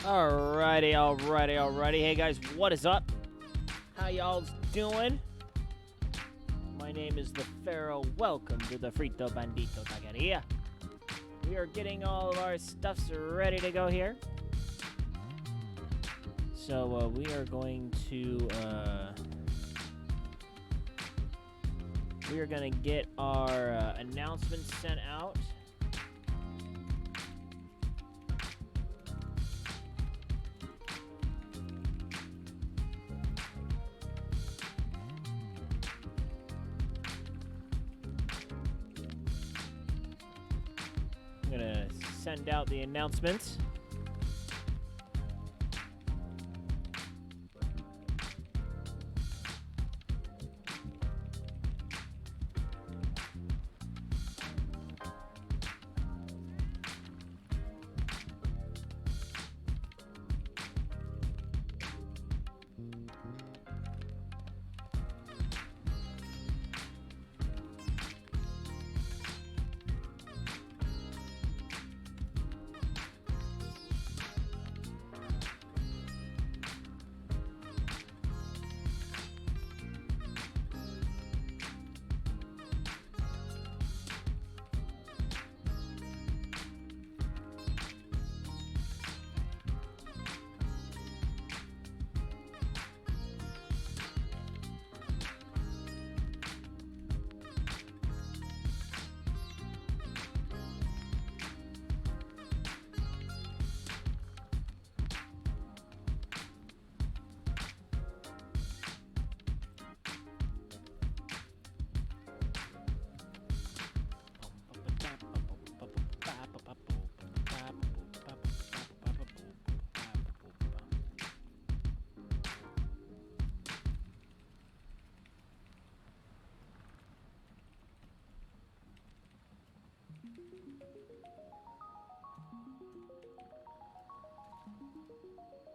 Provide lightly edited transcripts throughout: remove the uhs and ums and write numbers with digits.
Alrighty. Hey guys, what is up? How y'all's doing? My name is the Pharaoh. Welcome to the Frito Bandito Taqueria. We are getting all of our stuffs ready to go here. So we are going to get our announcements sent out. I'm gonna send out the announcements.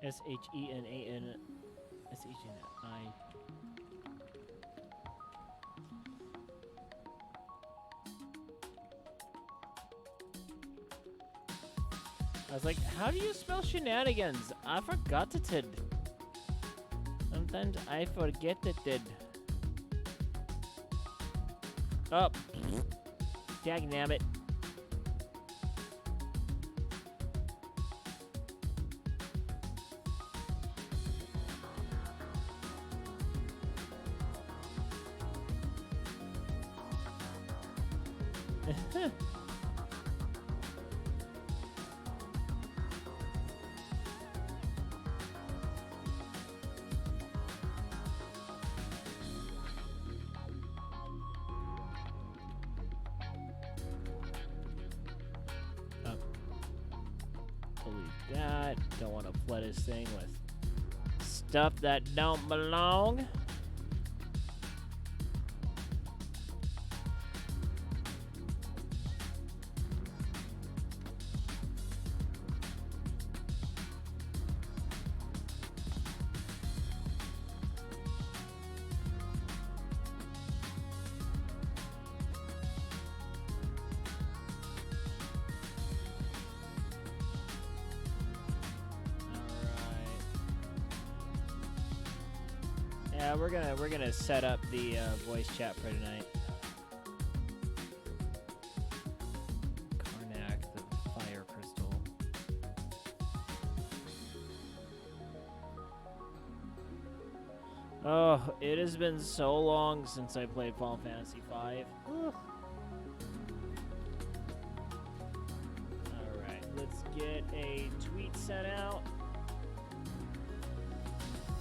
SHENANSHENI. I was like, how do you spell shenanigans? I forgot it did. Sometimes I forget it did. Oh. Dagnabbit. Delete that. Don't want to flood his thing with stuff that don't belong. Yeah, we're gonna set up the voice chat for tonight. Karnak, the fire crystal. Oh, it has been so long since I played Final Fantasy V. All right, let's get a tweet sent out.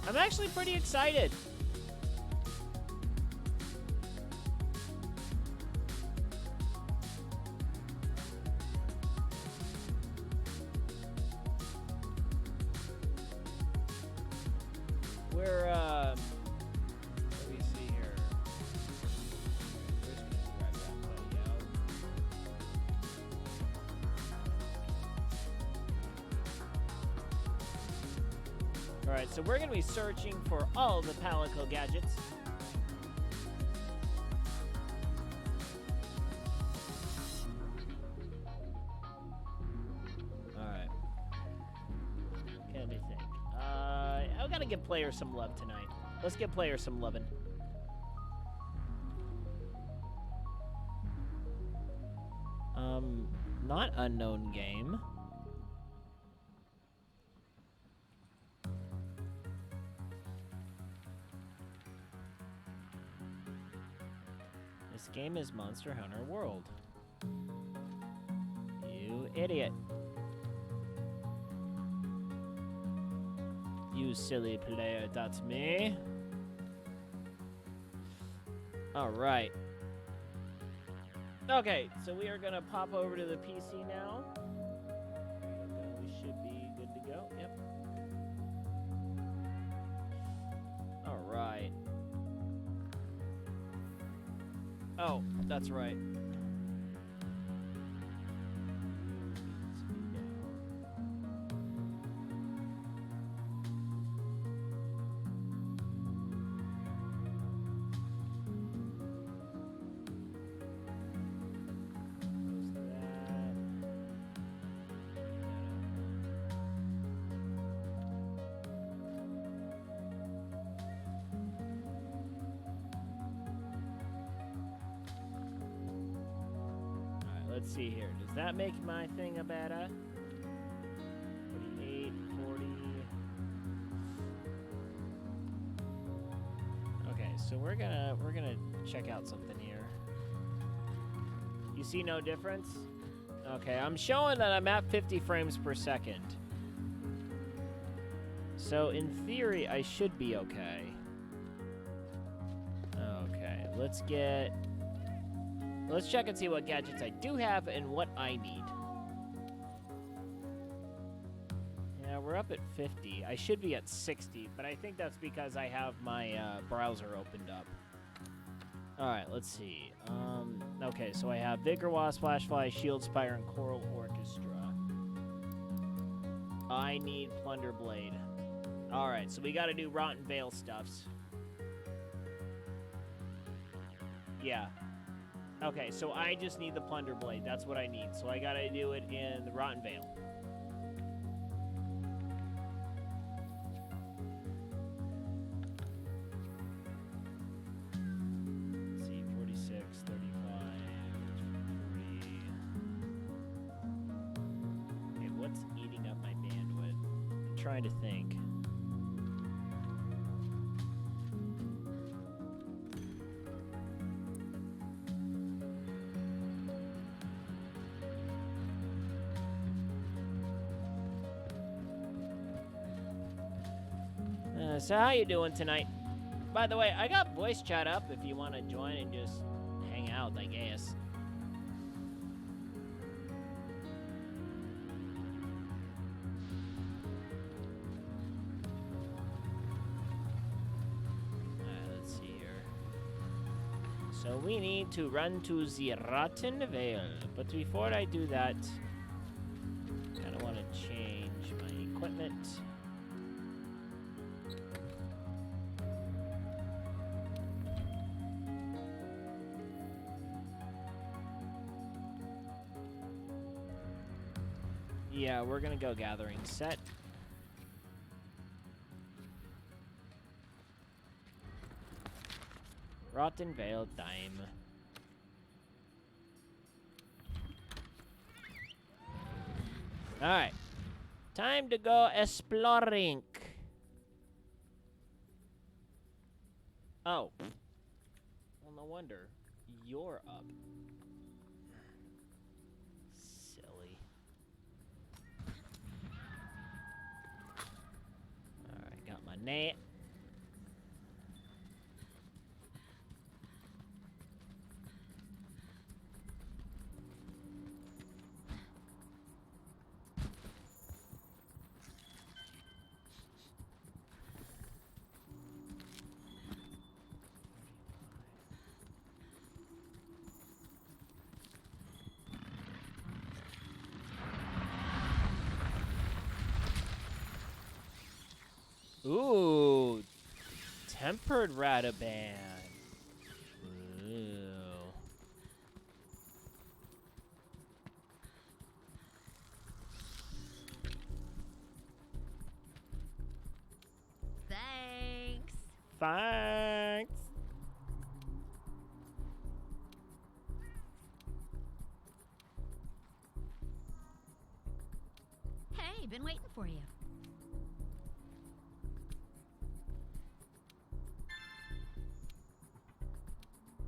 I'm actually pretty excited. Let me see here. We're just gonna grab that buddy out. Alright, so we're gonna be searching for all the Palico gadgets. gotta give players some love tonight. Let's give players some lovin'. Not unknown game. This game is Monster Hunter World. You idiot. You silly player, that's me. Alright. Okay, so we are gonna pop over to the PC now. We should be good to go. Yep. Alright. Oh, that's right. Let's see here. Does that make my thing a better? 48, 40. Okay, so we're gonna check out something here. You see no difference? Okay, I'm showing that I'm at 50 frames per second. So in theory, I should be okay. Okay, let's check and see what gadgets I do have and what I need. Yeah, we're up at 50. I should be at 60, but I think that's because I have my browser opened up. Alright, let's see. Okay, so I have Vigor Wasp, Flashfly, Shield Spire, and Choral Orchestra. I need Plunder Blade. Alright, so we gotta do Rotten Veil stuffs. Yeah. Okay, so I just need the Plunder Blade. That's what I need. So I gotta do it in the Rotten Veil. Let's see, 46, 35, 40. Okay, what's eating up my bandwidth? I'm trying to think. So how you doing tonight? By the way, I got voice chat up if you want to join and just hang out, I guess. Alright, let's see here. So we need to run to the Rotten Veil. But before I do that, I kind of want to change my equipment. Yeah, we're gonna go gathering set. Rotten Veil time. Alright. Time to go exploring. Oh. Well, no wonder. You're up. Silly. Alright, got my net. Ooh, tempered Rataban. Ooh. That Thanks. Hey, been waiting for you.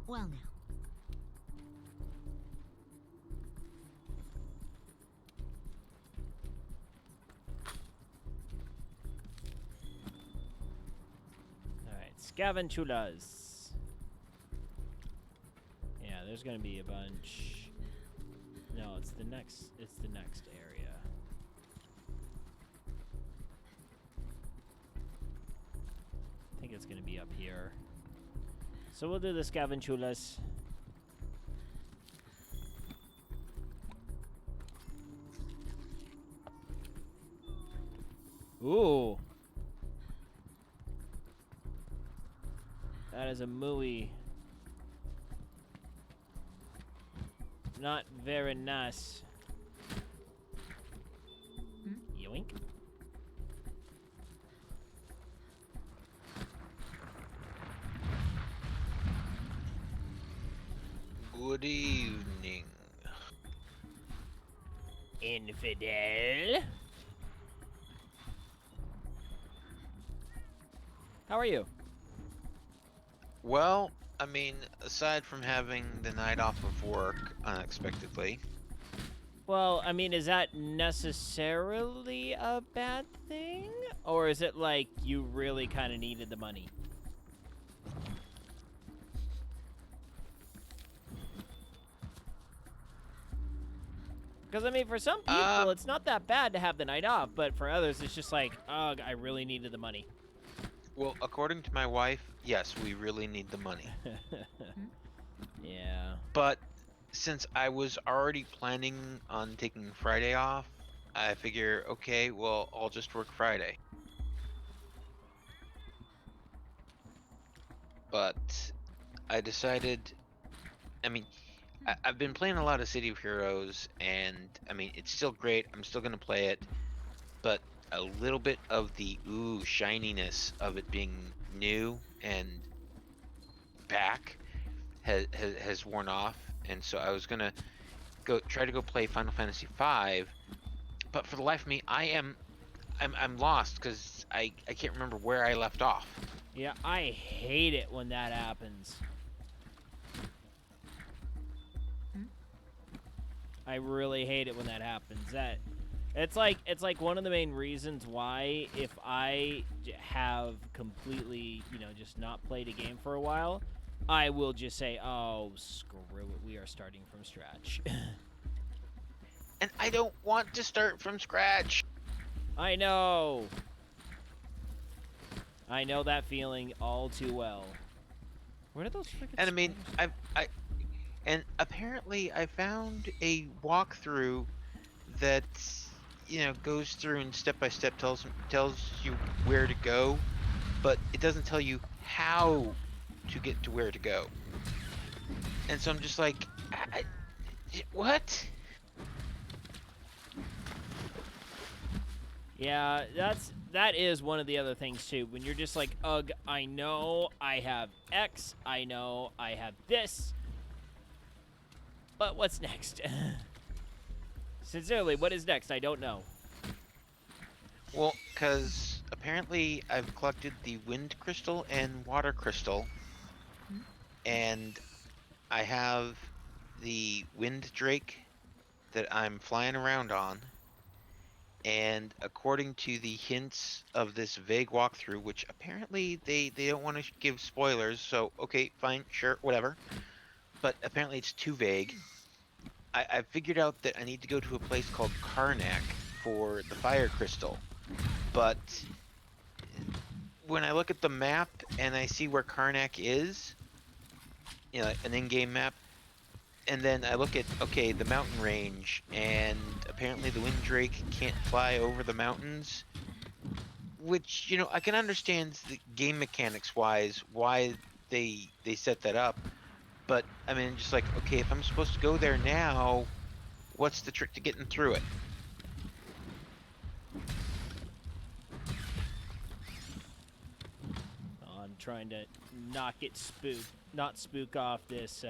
Well now. Alright, scaventulas. Yeah, there's gonna be a bunch. No, it's the next area. I think it's gonna be up here. So we'll do the scaventulas. Ooh. That is a mooey. Not very nice. Yoink. Good evening. Infidel. How are you? Well, I mean, aside from having the night off of work unexpectedly, Well, I mean, is that necessarily a bad thing? Or is it like you really kind of needed the money? Because, I mean, for some people, it's not that bad to have the night off, but for others, it's just like, ugh, I really needed the money. well, according to my wife, yes, we really need the money. Yeah. But since I was already planning on taking Friday off, I figure, okay, well, I'll just work Friday. But I decided, I mean, I've been playing a lot of City of Heroes, and I mean, it's still great. I'm still gonna play it, but a little bit of the shininess of it being new and back has worn off, and so I was gonna try to go play Final Fantasy V, but for the life of me, I'm lost because I can't remember where I left off. Yeah, I hate it when that happens. I really hate it when that happens. It's like one of the main reasons why if I have completely, just not played a game for a while, I will just say, "Oh, screw it. We are starting from scratch." And I don't want to start from scratch. I know. I know that feeling all too well. Where did those freaking And I mean, spiders- and apparently I found a walkthrough that goes through and step by step tells you where to go, but it doesn't tell you how to get to where to go. And so I'm just like, what? Yeah, that is one of the other things too. When you're just like, ugh, I know I have X, I know I have this, but what's next? Sincerely, what is next? I don't know. Well, because apparently I've collected the wind crystal and water crystal, and I have the wind drake that I'm flying around on. And according to the hints of this vague walkthrough, which apparently they don't want to give spoilers, so okay, fine, sure, whatever. But apparently it's too vague. I figured out that I need to go to a place called Karnak for the fire crystal. But when I look at the map and I see where Karnak is, an in-game map, and then I look at, okay, the mountain range, and apparently the Wind Drake can't fly over the mountains, which, I can understand the game mechanics-wise why they set that up, but, I mean, just like, okay, if I'm supposed to go there now, what's the trick to getting through it? trying to not spook off this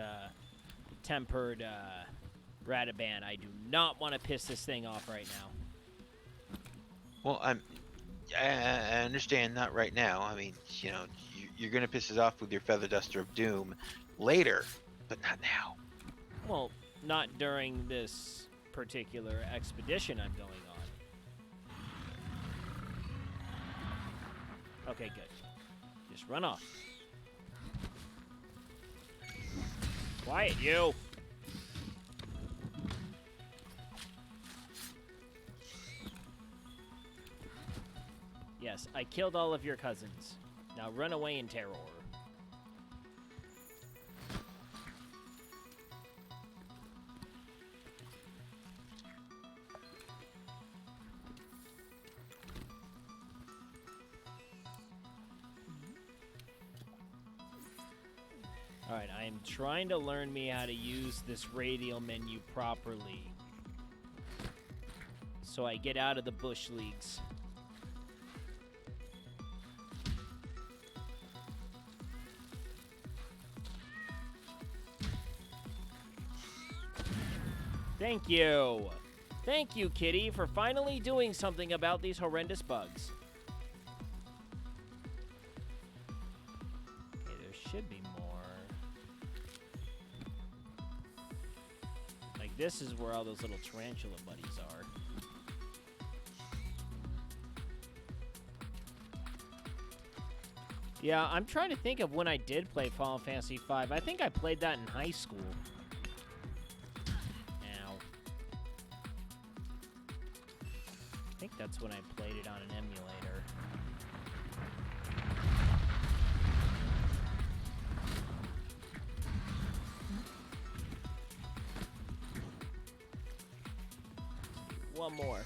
tempered Rataban. I do not want to piss this thing off right now. Well, I understand, not right now. I mean, you know, you're gonna piss it off with your Feather Duster of Doom later, but not now. Well, not during this particular expedition I'm going on. Okay, good. Just run off. Quiet, you! Yes, I killed all of your cousins. Now run away in terror. Alright, I am trying to learn me how to use this radial menu properly, so I get out of the bush leagues. Thank you! Thank you, Kitty, for finally doing something about these horrendous bugs. Okay, there should be more. Like, this is where all those little tarantula buddies are. Yeah, I'm trying to think of when I did play Final Fantasy V. I think I played that in high school. I think that's when I played it on an emulator. One more.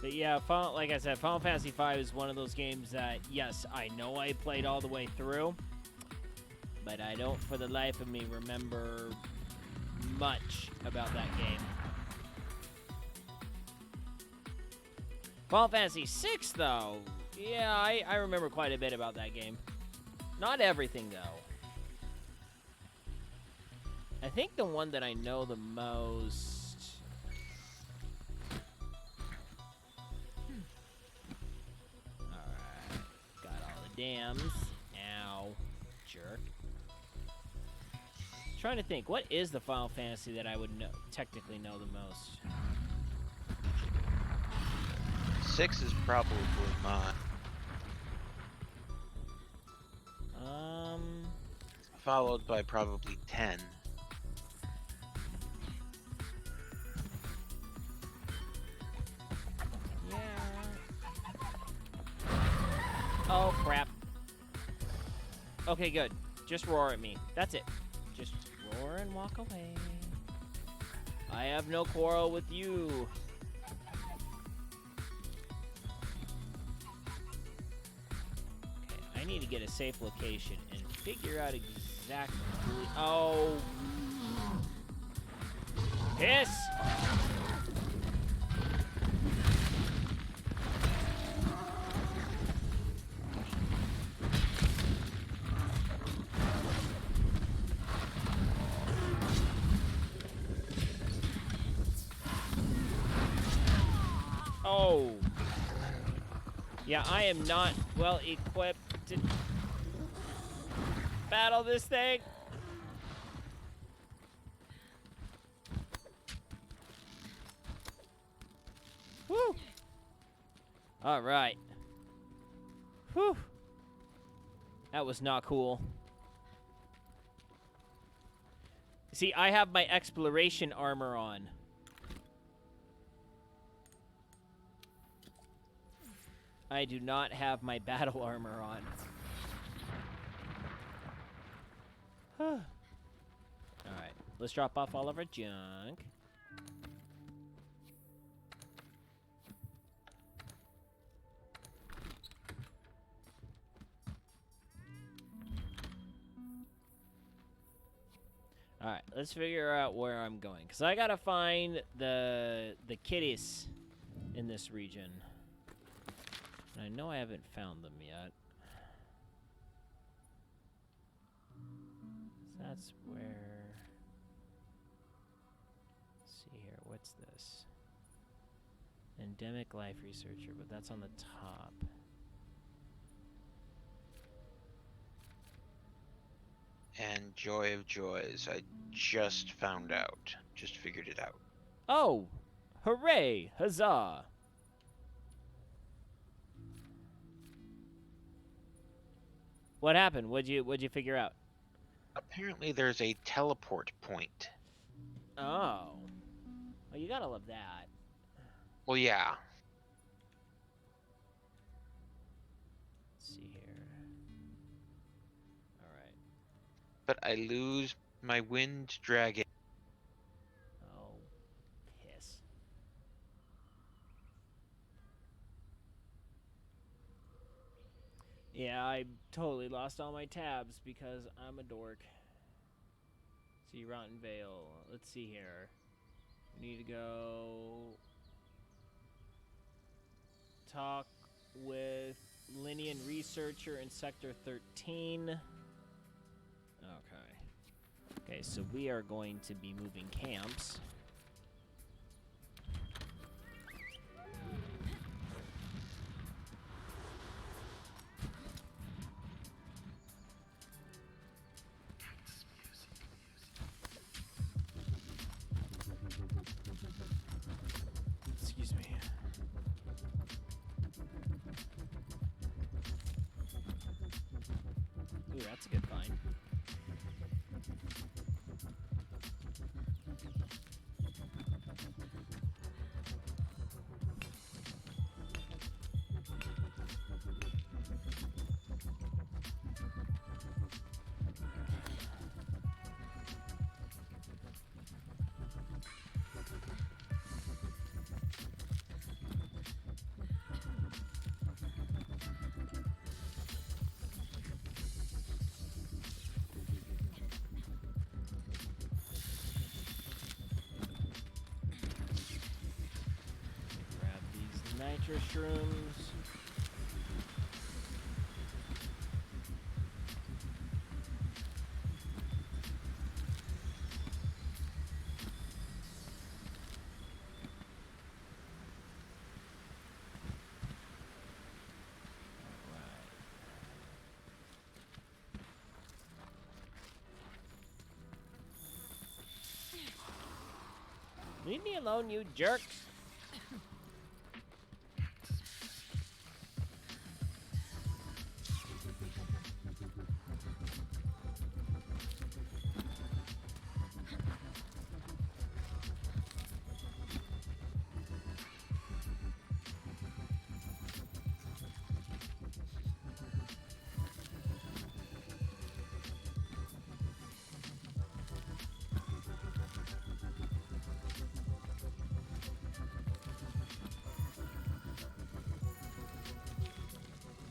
But yeah, like I said, Final Fantasy V is one of those games that, yes, I know I played all the way through, but I don't for the life of me remember much about that game. Final Fantasy VI, though, yeah, I remember quite a bit about that game. Not everything, though. I think the one that I know the most... Dams. Ow. Jerk. Trying to think, what is the Final Fantasy that I would technically know the most? 6 is probably mine. Followed by probably 10. Oh, crap. Okay, good. Just roar at me. That's it. Just roar and walk away. I have no quarrel with you. Okay, I need to get a safe location and figure out exactly... Oh. Piss! Oh. Yeah, I am not well equipped to battle this thing. Woo. All right. Whew. That was not cool. See, I have my exploration armor on. I do not have my battle armor on. Alright, let's drop off all of our junk. All right, let's figure out where I'm going, cause I gotta find the kitties in this region. And I know I haven't found them yet. So that's where. Let's see here. What's this? Endemic life researcher, but that's on the top. And joy of joys, I just found out. Just figured it out. Oh! Hooray! Huzzah! What happened? What'd you figure out? Apparently there's a teleport point. Oh. Well, you gotta love that. Well, yeah. Let's see here. Alright. But I lose my wind dragon. Oh, piss. Yeah, I totally lost all my tabs because I'm a dork. See, Rotten Vale. Let's see here. We need to go talk with Linian Researcher in Sector 13. Okay. Okay, so we are going to be moving camps. Excuse me. Ooh, that's a good find. Grab these nitro shrooms. Leave me alone, you jerks.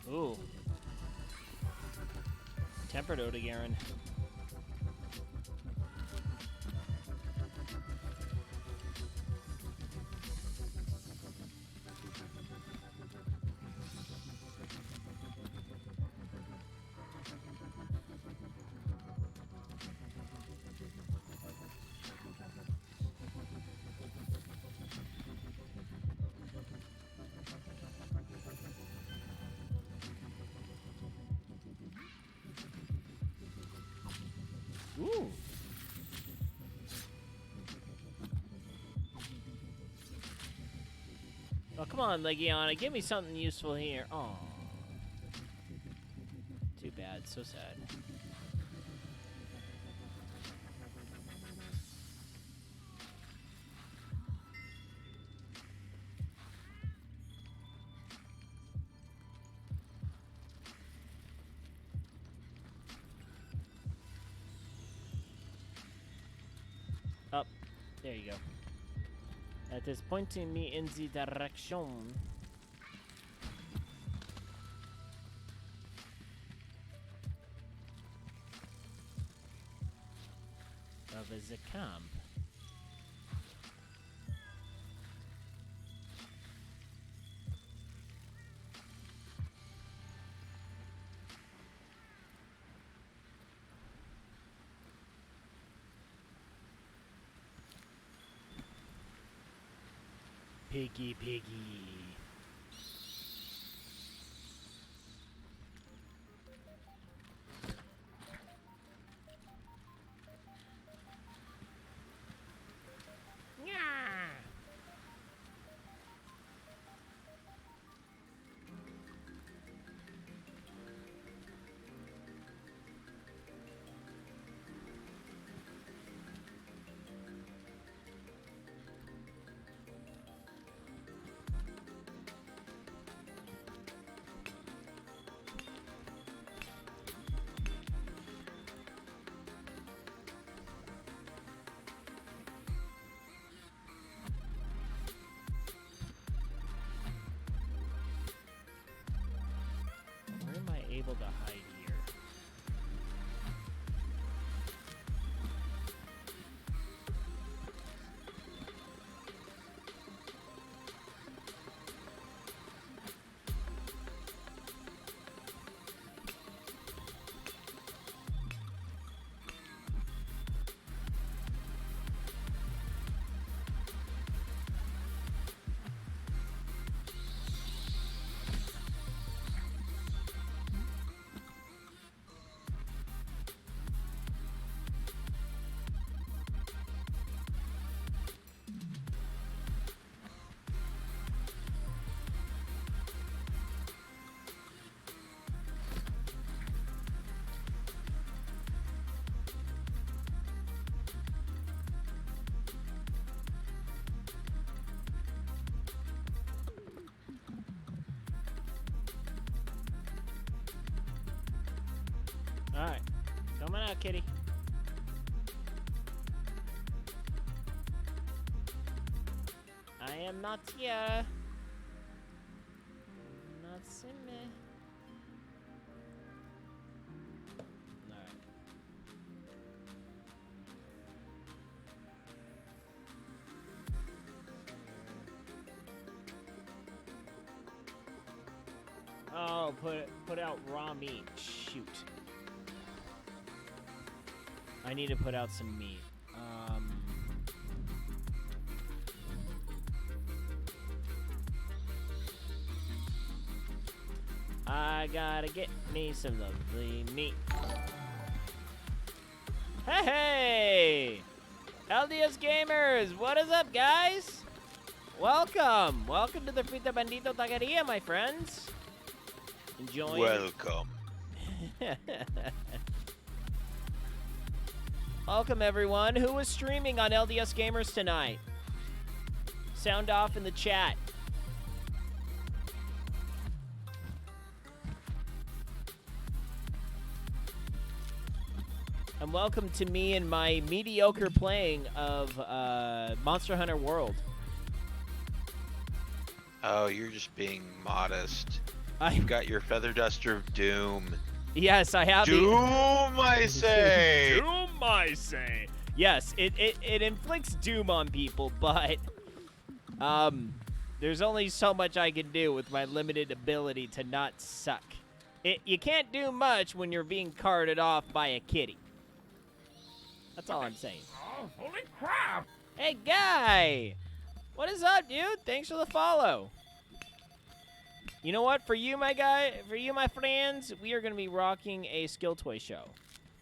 Ooh. Tempered Odegarin. Ooh. Oh, come on, Legiana. Give me something useful here. Oh. Too bad. So sad. Up. There you go. That is pointing me in the direction. of the camp. Piggy, piggy. Where am I able to hide here? Alright. Coming out, kitty. I am not here. Not see me. Alright. Oh, put out raw meat. Shoot. I need to put out some meat. I gotta get me some lovely meat. Hey! LDS Gamers! What is up, guys? Welcome! Welcome to the Frita Bandito Taqueria, my friends. Enjoying. Welcome. Welcome, everyone. Who is streaming on LDS Gamers tonight? Sound off in the chat. And welcome to me and my mediocre playing of Monster Hunter World. Oh, you're just being modest. I've You've got your feather duster of doom. Yes, I have. Doom, I say. Doom, I say. Yes, it inflicts doom on people, but there's only so much I can do with my limited ability to not suck. You can't do much when you're being carted off by a kitty. That's all I'm saying. Oh, holy crap! Hey, Guy! What is up, dude? Thanks for the follow. You know what? For you, my guy, for you, my friends, we are going to be rocking a skill toy show.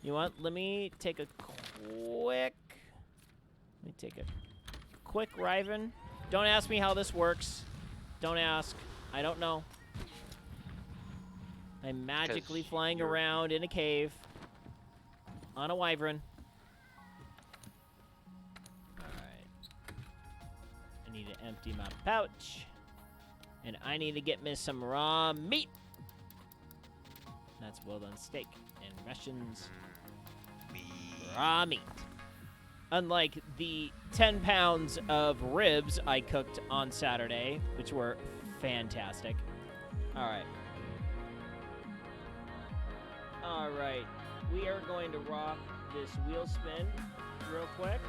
You know what? Let me take a quick Riven. Don't ask me how this works. Don't ask. I don't know. I'm magically flying around in a cave on a wyvern. Alright. I need to empty my pouch. And I need to get me some raw meat. That's well done steak and rations. Raw meat. Unlike the 10 pounds of ribs I cooked on Saturday, which were fantastic. All right. All Alright, we are going to rock this wheel spin real quick.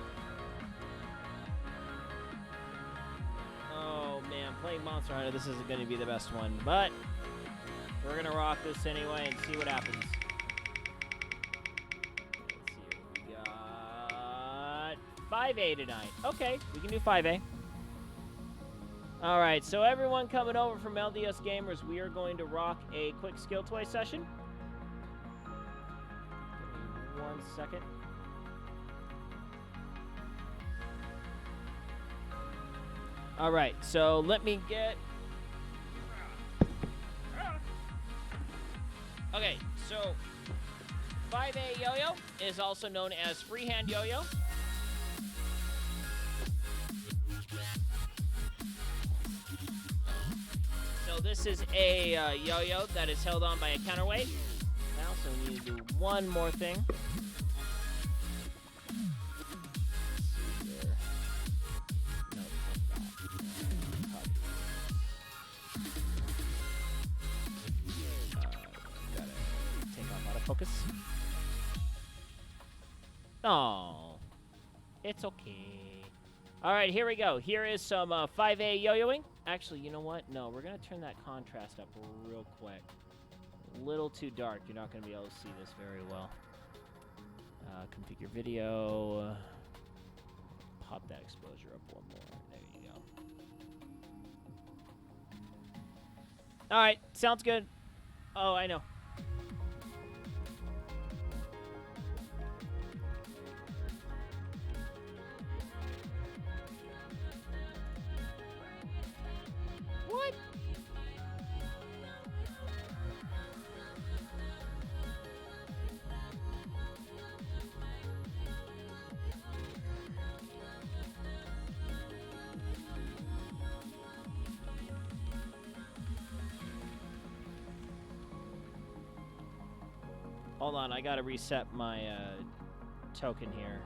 Oh man, playing Monster Hunter, this isn't going to be the best one, but we're going to rock this anyway and see what happens. Let's see, we got 5A tonight. Okay, we can do 5A. Alright, so everyone coming over from LDS Gamers, we are going to rock a quick skill toy session. Give me 1 second. Alright, so let me get... Okay, so 5A yo-yo is also known as freehand yo-yo. So this is a yo-yo that is held on by a counterweight. Now, so we need to do one more thing. Focus. Oh, it's okay. All right, here we go. Here is some 5A yo-yoing. Actually, you know what? No, we're going to turn that contrast up real quick. A little too dark. You're not going to be able to see this very well. Configure video. Pop that exposure up one more. There you go. All right, sounds good. Oh, I know. What? Hold on, I gotta reset my token here.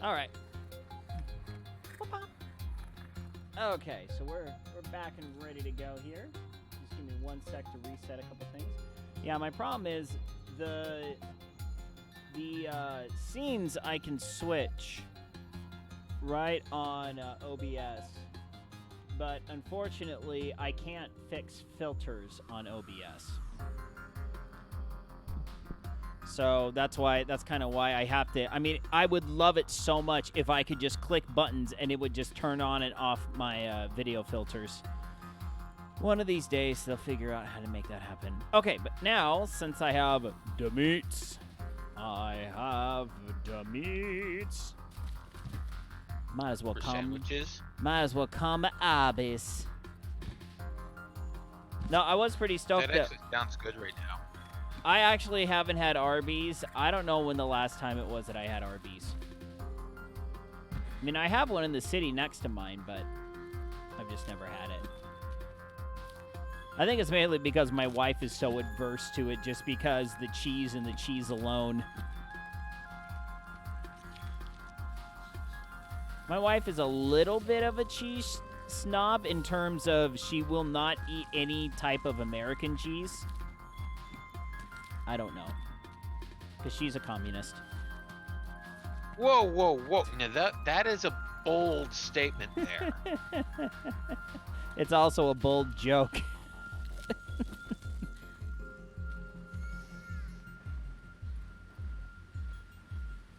All right. Okay, so we're back and ready to go here. Just give me 1 sec to reset a couple things. Yeah, my problem is the scenes I can switch right on OBS, but unfortunately I can't fix filters on OBS. So that's kind of why I have to. I mean, I would love it so much if I could just click buttons and it would just turn on and off my video filters. One of these days, they'll figure out how to make that happen. Okay, but now, since I have the meats, might as well For come. sandwiches? Might as well come Abis. No, I was pretty stoked. That actually sounds good right now. I actually haven't had Arby's. I don't know when the last time it was that I had Arby's. I mean, I have one in the city next to mine, but I've just never had it. I think it's mainly because my wife is so adverse to it, just because the cheese and the cheese alone. My wife is a little bit of a cheese snob in terms of she will not eat any type of American cheese. I don't know. Because she's a communist. Whoa, whoa, whoa. Now that is a bold statement there. It's also a bold joke.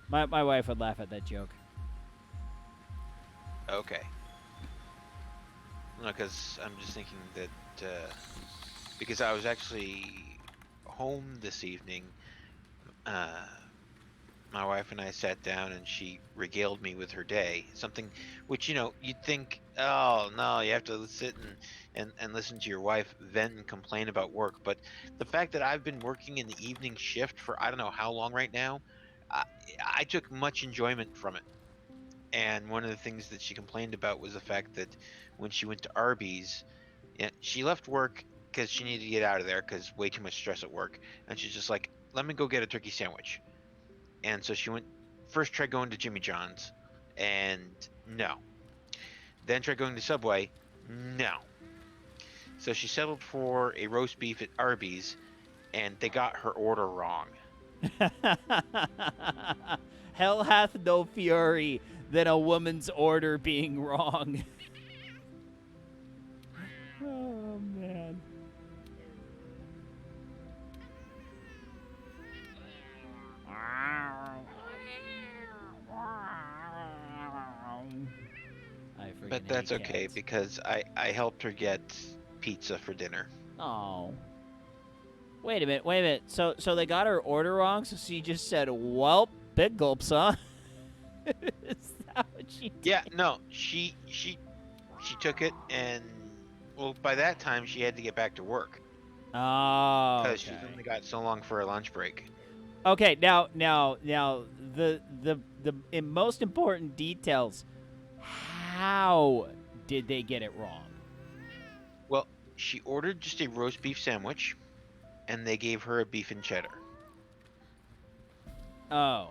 My wife would laugh at that joke. Okay. No, because I'm just thinking that because I was actually home this evening, my wife and I sat down and she regaled me with her day. Something which, you'd think, oh no, you have to sit and listen to your wife vent and complain about work. But the fact that I've been working in the evening shift for I don't know how long right now, I took much enjoyment from it. And one of the things that she complained about was the fact that when she went to Arby's, she left work because she needed to get out of there because way too much stress at work. And she's just like, let me go get a turkey sandwich. And so she first tried going to Jimmy John's, and no. Then tried going to Subway, no. So she settled for a roast beef at Arby's, and they got her order wrong. Hell hath no fury than a woman's order being wrong. Oh, man. But that's okay because I helped her get pizza for dinner. Oh. Wait a minute. So they got her order wrong, so she just said, "Well, big gulps, huh?" Is that what she did? Yeah, no, she took it, and well, by that time she had to get back to work. Oh, because she's only got so long for a lunch break. Okay, now the most important details. How did they get it wrong? Well, she ordered just a roast beef sandwich, and they gave her a beef and cheddar. Oh.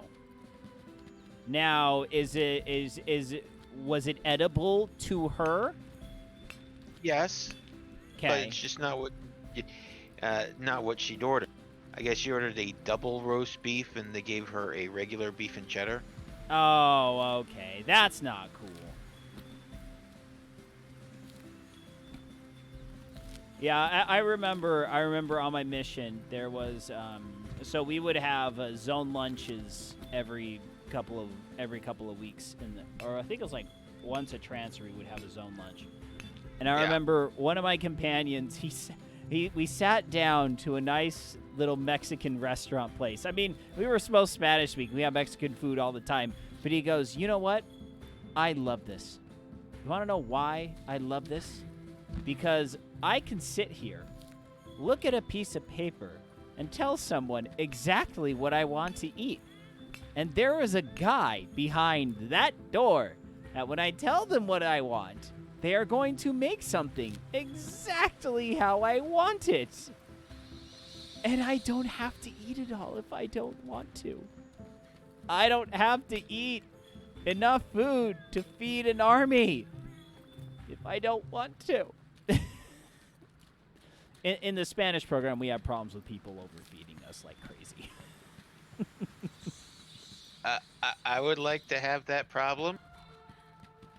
Now, was it edible to her? Yes. Okay. But it's just not what she'd ordered. I guess she ordered a double roast beef, and they gave her a regular beef and cheddar. Oh, okay. That's not cool. Yeah, I remember on my mission there was so we would have zone lunches every couple of weeks or I think it was like once a transfer we would have a zone lunch. And I remember one of my companions, we sat down to a nice little Mexican restaurant place. I mean, we were supposed Spanish speaking. We have Mexican food all the time. But he goes, "You know what? I love this. You want to know why I love this? Because I can sit here, look at a piece of paper, and tell someone exactly what I want to eat. And there is a guy behind that door that when I tell them what I want, they are going to make something exactly how I want it. And I don't have to eat it all if I don't want to. I don't have to eat enough food to feed an army if I don't want to. In the Spanish program, we have problems with people overfeeding us like crazy. I would like to have that problem.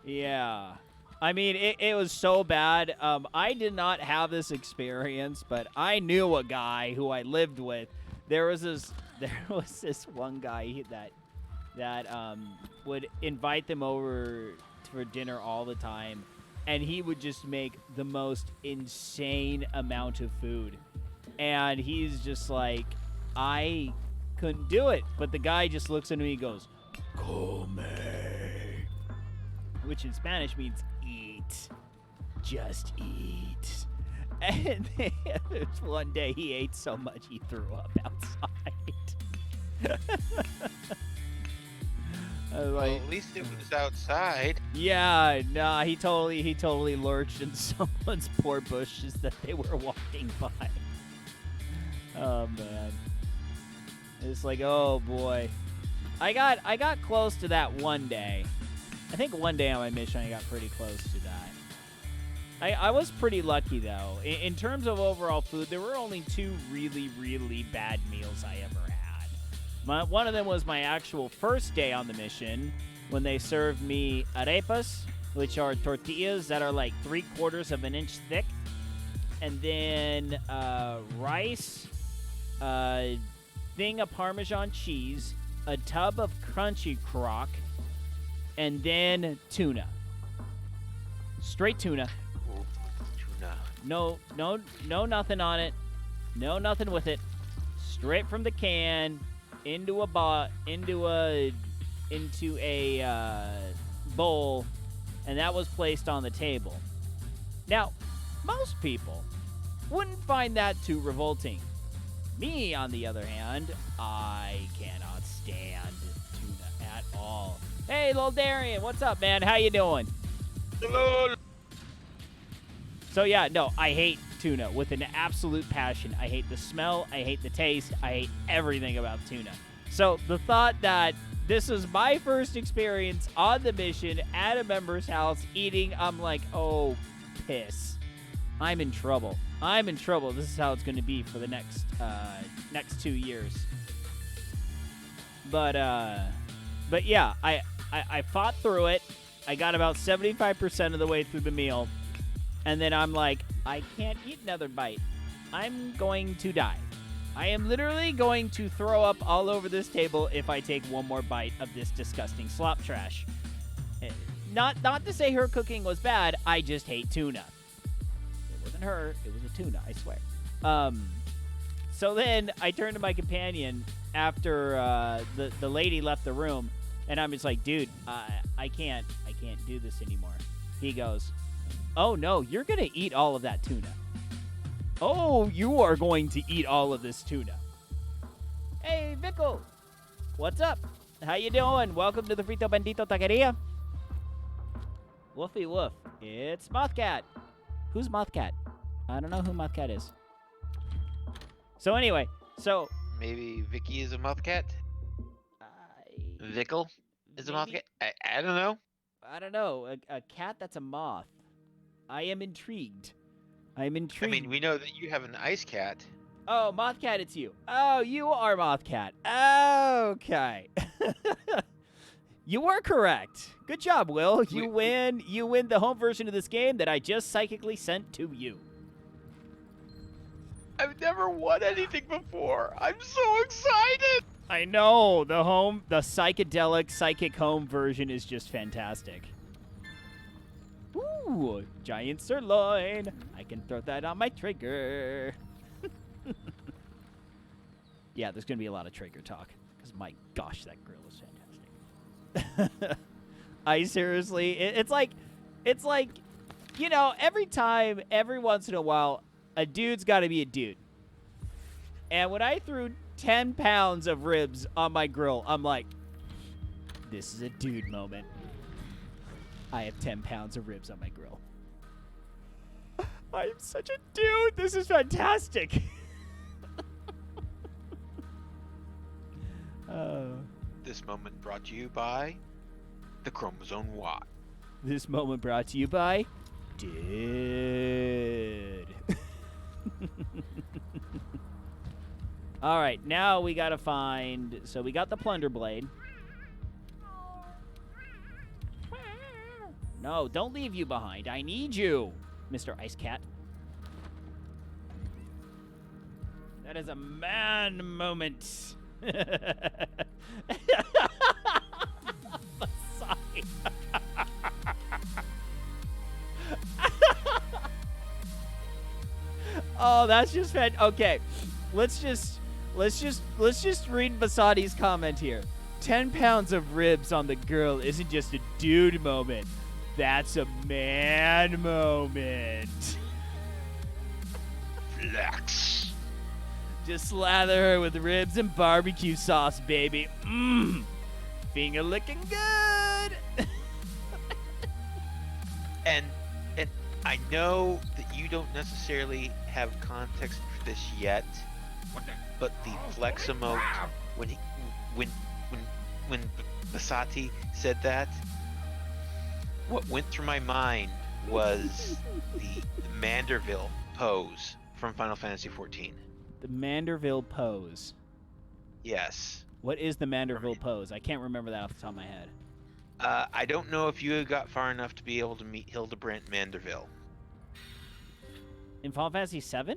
Yeah. I mean, it was so bad. I did not have this experience, but I knew a guy who I lived with. There was this one guy that would invite them over for dinner all the time, and he would just make the most insane amount of food. And he's just like, I couldn't do it. But the guy just looks at me and goes, "Come," which in Spanish means eat. Just eat. And there's one day he ate so much he threw up outside. I was Well, like, at least it was outside. yeah, nah, he totally lurched in someone's poor bushes that they were walking by. Oh man. It's like, oh boy. I got close to that one day. I think one day on my mission I got pretty close to that. I was pretty lucky though. In terms of overall food, there were only 2 really, really bad meals I ever had. One of them was my actual first day on the mission when they served me arepas, which are tortillas that are like 3/4 of an inch thick, and then rice, thing of Parmesan cheese, a tub of Crunchy Crock, and then tuna. Straight tuna. Ooh, tuna. No, nothing on it. No, nothing with it. Straight from the can into a bowl, and that was placed on the table. Now, most people wouldn't find that too revolting. Me, on the other hand, I cannot stand tuna at all. Hey, little Darian, what's up, man? How you doing? Hello. So yeah, no, I hate tuna with an absolute passion. I hate the smell, I hate the taste, I hate everything about tuna. So the thought that this was my first experience on the mission at a member's house eating, I'm like, oh, piss. I'm in trouble. This is how it's going to be for the next 2 years. But yeah, I fought through it. I got about 75% of the way through the meal. And then I'm like, I can't eat another bite. I'm going to die. I am literally going to throw up all over this table if I take one more bite of this disgusting slop trash. Not to say her cooking was bad, I just hate tuna. It wasn't her, it was a tuna, I swear. So then I turned to my companion after the lady left the room, and I'm just like, dude, I can't do this anymore. He goes, oh no, you're gonna eat all of that tuna. Oh, you are going to eat all of this tuna. Hey, Vico. What's up? How you doing? Welcome to the Frito Bandito Taqueria. Woofy woof. It's Mothcat. Who's Mothcat? I don't know who Mothcat is. So anyway, Maybe Vicky is a mothcat? Vickle is a mothcat? I don't know. I don't know. A cat that's a moth. I am intrigued. I mean, we know that you have an ice cat. Oh, Mothcat, it's you. Oh, you are Mothcat. Okay. You were correct. Good job, Will. You win the home version of this game that I just psychically sent to you. I've never won anything before. I'm so excited. I know. The psychedelic psychic home version is just fantastic. Ooh, giant sirloin. I can throw that on my trigger. Yeah, there's going to be a lot of trigger talk. Because, my gosh, that grill is fantastic. I seriously, it's like, you know, every once in a while, a dude's got to be a dude. And when I threw 10 pounds of ribs on my grill, I'm like, this is a dude moment. I have 10 pounds of ribs on my grill. I am such a dude. This is fantastic. This moment brought to you by the chromosome Y. This moment brought to you by Dude. All right, now we gotta find. So we got the plunder blade. No, don't leave you behind. I need you, Mr. Ice Cat. That is a man moment. Sorry. Oh, that's just okay. Let's just read Basadi's comment here. 10 pounds of ribs on the girl isn't just a dude moment. That's a man moment. Flex. Just slather her with ribs and barbecue sauce, baby. Mmm. Finger licking good. And I know that you don't necessarily have context for this yet, but the flex emote when Basati said that, what went through my mind was the Manderville pose from Final Fantasy XIV. The Manderville pose. Yes. What is the Manderville pose? I can't remember that off the top of my head. I don't know if you got far enough to be able to meet Hildebrandt Manderville. In Final Fantasy VII?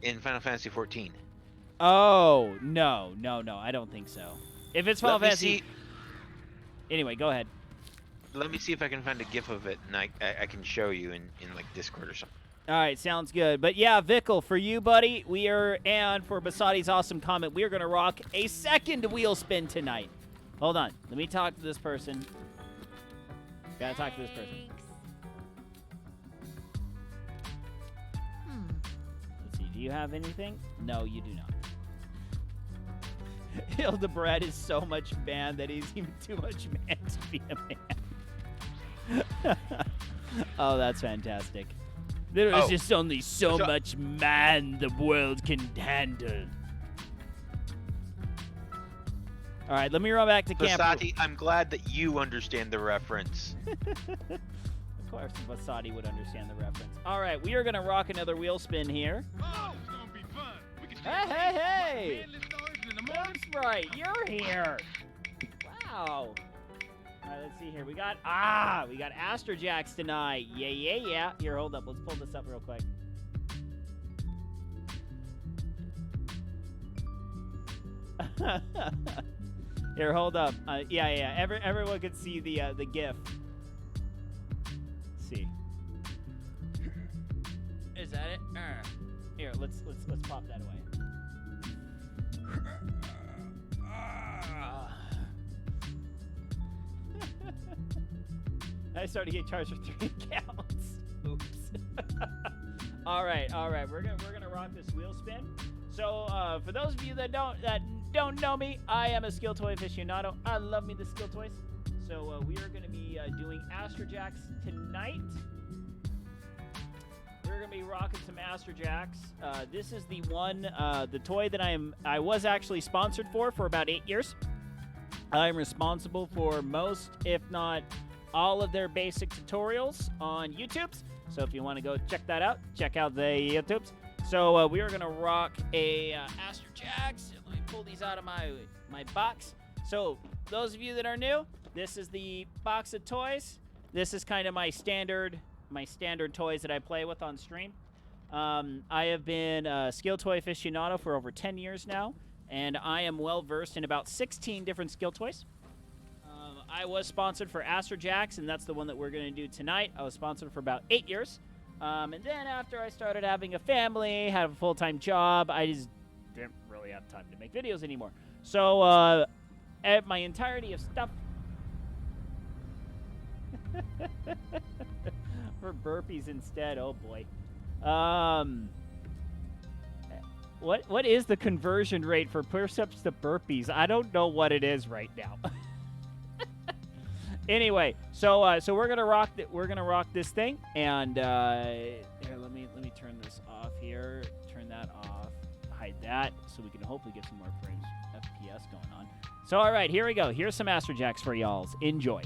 In Final Fantasy XIV. Oh, no. I don't think so. If it's Final Fantasy... See. Anyway, go ahead. Let me see if I can find a GIF of it, and I can show you in like Discord or something. All right, sounds good. But yeah, Vickle, for you, buddy, and for Basadi's awesome comment, we are going to rock a second wheel spin tonight. Hold on. Let me talk to this person. Gotta talk to this person. Let's see. Do you have anything? No, you do not. Hildebrandt is so much man that he's even too much man to be a man. Oh, that's fantastic. There is just only so much man the world can handle. All right, let me run back to camp. Basati, I'm glad that you understand the reference. Of course, Basati would understand the reference. All right, we are going to rock another wheel spin here. Oh, it's gonna be fun. We can Hey! morning. That's right, you're here. Wow. All right, let's see here. We got Astrojacks tonight. Yeah. Here, hold up. Let's pull this up real quick. Here, hold up. Yeah. Everyone can see the GIF. Let's see. Is that it? Here, let's pop that away. I started to get charged for 3 accounts. Oops. All right. We're gonna rock this wheel spin. So for those of you that don't know me, I am a skill toy aficionado. I love me the skill toys. So we are gonna be doing Astrojacks tonight. We're gonna be rocking some Astrojacks. This is the one, the toy that I was actually sponsored for about 8 years. I'm responsible for most, if not all, of their basic tutorials on YouTube's. So if you want to go check that out, check out the YouTube's. So we are gonna rock a Astrojacks. Let me pull these out of my box. So those of you that are new, this is the box of toys. This is kind of my standard toys that I play with on stream. I have been a skill toy aficionado for over 10 years now, and I am well versed in about 16 different skill toys. I was sponsored for Astrojacks, and that's the one that we're going to do tonight. I was sponsored for about 8 years. And then after I started having a family, had a full-time job, I just didn't really have time to make videos anymore. So my entirety of stuff for burpees instead. Oh boy. What is the conversion rate for push-ups to burpees? I don't know what it is right now. Anyway, so we're gonna rock this thing, and here, let me turn this off here, turn that off, hide that, so we can hopefully get some more frames FPS going on. So, all right, here we go. Here's some Astro Jacks for y'alls. Enjoy.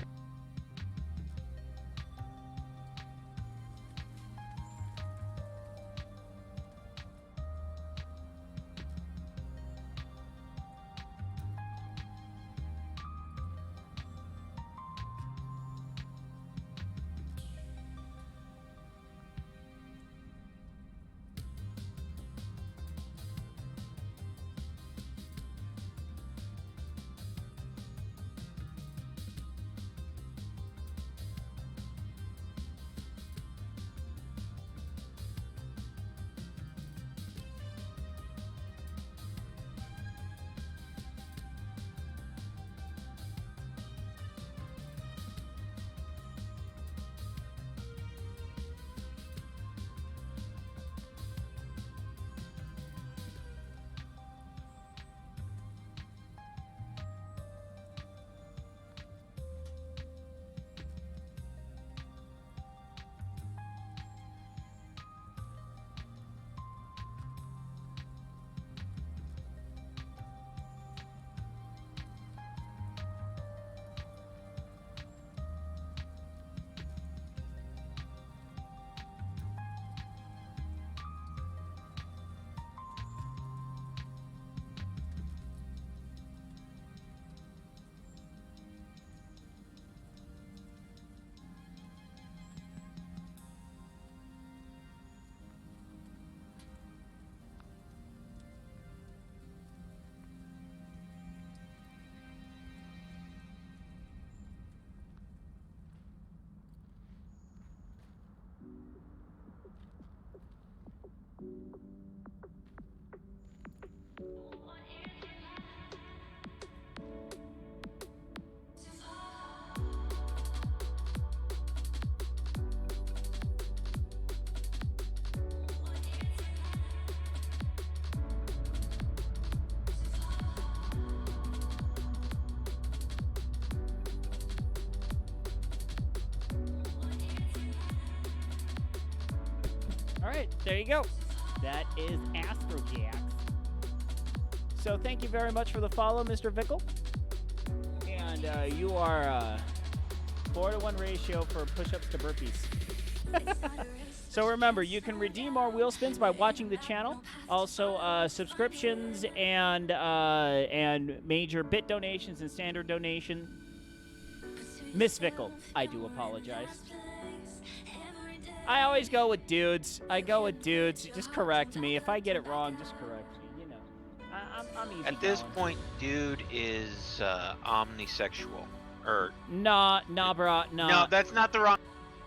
All right, there you go. That is Astro Jacks. So thank you very much for the follow, Mr. Vickle. And you are 4-to-1 ratio for push-ups to burpees. So remember, you can redeem our wheel spins by watching the channel. Also, subscriptions and major bit donations and standard donation. Miss Vickle, I do apologize. I always go with dudes. I go with dudes. Just correct me. If I get it wrong, just correct me. You know, I'm easy. At this point, dude is omnisexual. Or nah, brah, nah. No, that's not the wrong.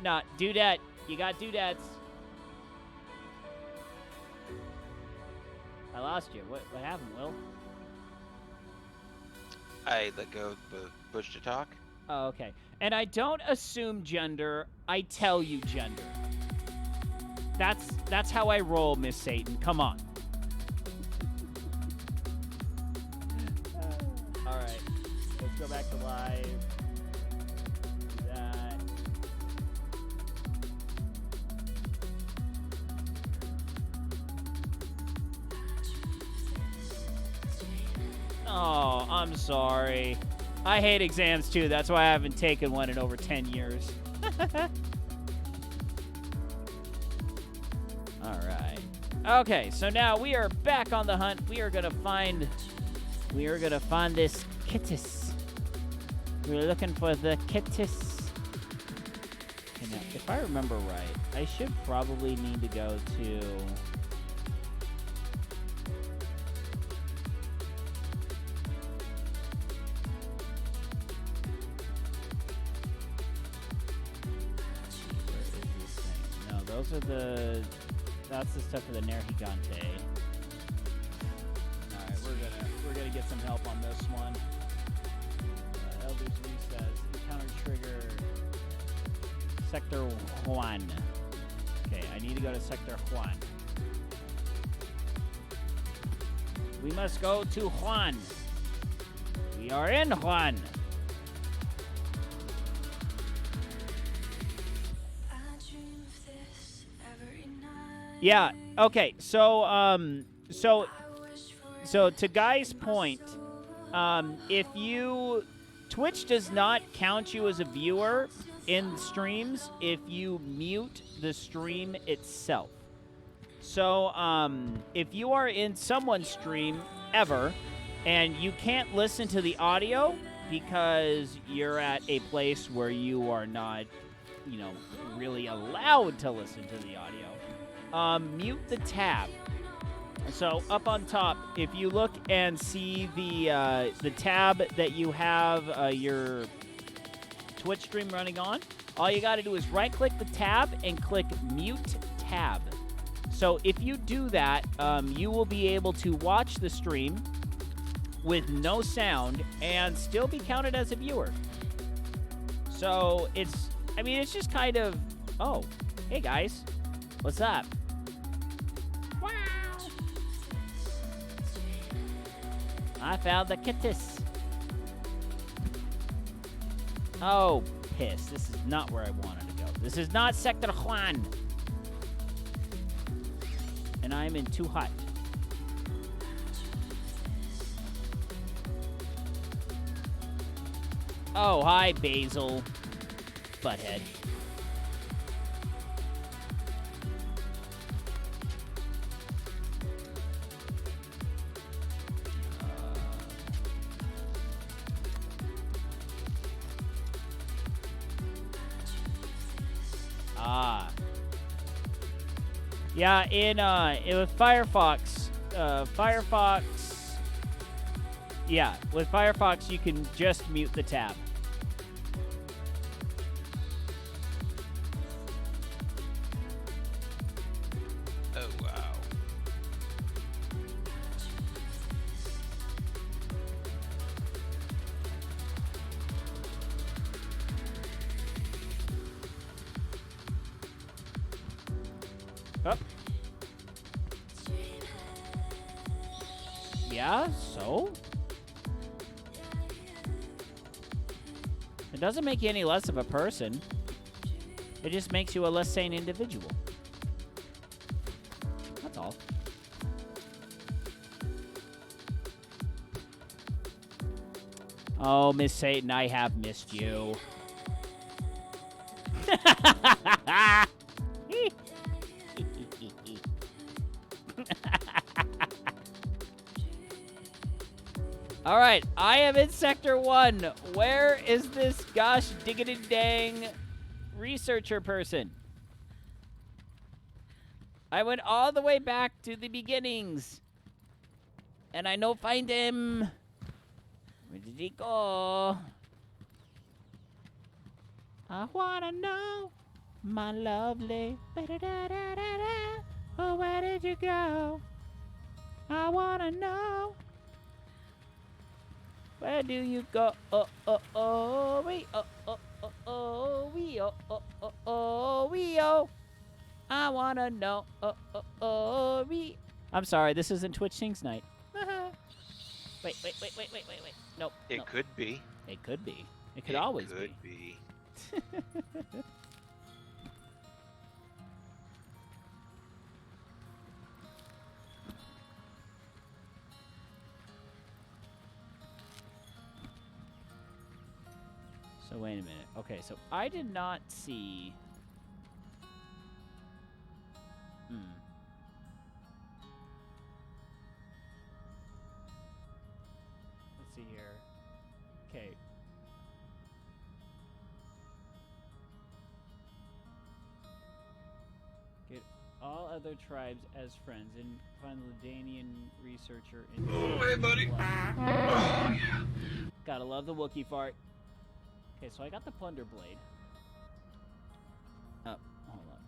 Nah, dudette. You got dudettes. I lost you. What happened, Will? I let go of the push to talk. Oh, okay. And I don't assume gender. I tell you gender. That's how I roll, Miss Satan. Come on. All right. Let's go back to live. Do that. Oh, I'm sorry. I hate exams too. That's why I haven't taken one in over 10 years. All right. Okay, so now we are back on the hunt. We are gonna find this kittis. We're looking for the kittis. Okay, now, if I remember right, I should probably need to go to. Those are the. That's the stuff for the Nergigante. All right, we're gonna get some help on this one. Elder's Recess, encounter trigger, Sector Juan. Okay, I need to go to Sector Juan. We must go to Juan. We are in Juan. Yeah. Okay. So to Guy's point, Twitch does not count you as a viewer in streams if you mute the stream itself. So, if you are in someone's stream ever and you can't listen to the audio because you're at a place where you are not, really allowed to listen to the audio, mute the tab. So up on top, if you look and see the tab that you have your Twitch stream running on, all you got to do is right-click the tab and click Mute Tab. So if you do that, you will be able to watch the stream with no sound and still be counted as a viewer. So it's just kind of, oh, hey guys, what's up? Wow. I found the kitties. Oh, piss. This is not where I wanted to go. This is not Sector Juan. And I'm in too hot. Oh, hi, Basil. Butthead. Yeah, with Firefox, with Firefox you can just mute the tab. Oh, wow. Oh. Yeah, so? It doesn't make you any less of a person. It just makes you a less sane individual. That's all. Oh, Miss Satan, I have missed you. All right, I am in Sector 1. Where is this gosh diggity dang researcher person? I went all the way back to the beginnings. And I no find him. Where did he go? I wanna know, my lovely. Ba-da-da-da-da-da. Oh, where did you go? I wanna know. Where do you go? Oh, oh, oh, we, oh, oh, oh, oh, we, oh, oh, oh, oh, we, oh. I wanna know, oh, oh, oh, we. I'm sorry, this isn't Twitch Sings Night. Wait. Nope. It could be. It could be. It could always be. It could be. So wait a minute. Okay, so I did not see. Let's see here. Okay. Get all other tribes as friends and find the Ladanian researcher in. Oh, hey, buddy. Oh, yeah. Gotta love the Wookiee fart. Okay, so I got the Plunder Blade. Oh, hold on.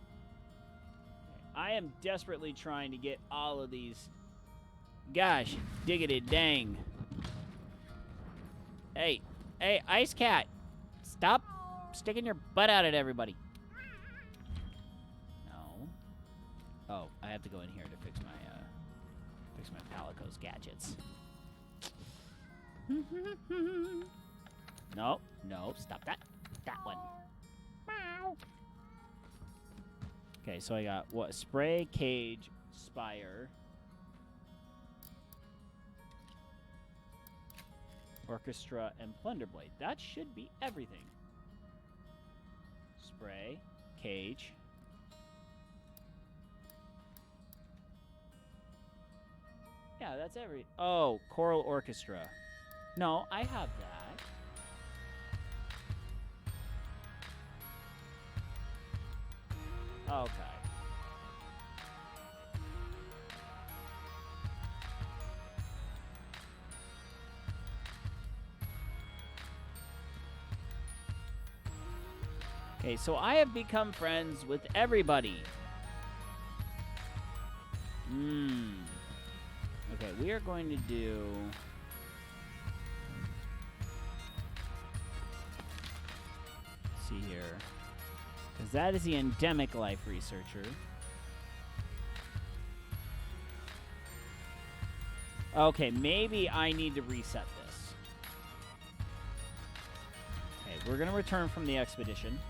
Okay, I am desperately trying to get all of these. Gosh, diggity dang. Hey, Ice Cat. Stop sticking your butt out at everybody. No. Oh, I have to go in here to fix my Palico's gadgets. No, stop that. That one. Okay, so I got what? Spray, cage, spire. orchestra, and plunder blade. That should be everything. Spray, cage. Yeah, that's every... Oh, choral orchestra. No, I have that. Okay. Okay, so I have become friends with everybody. Okay, we are going to do... Let's see here. Because that is the endemic life researcher. Okay, maybe I need to reset this. Okay, we're going to return from the expedition.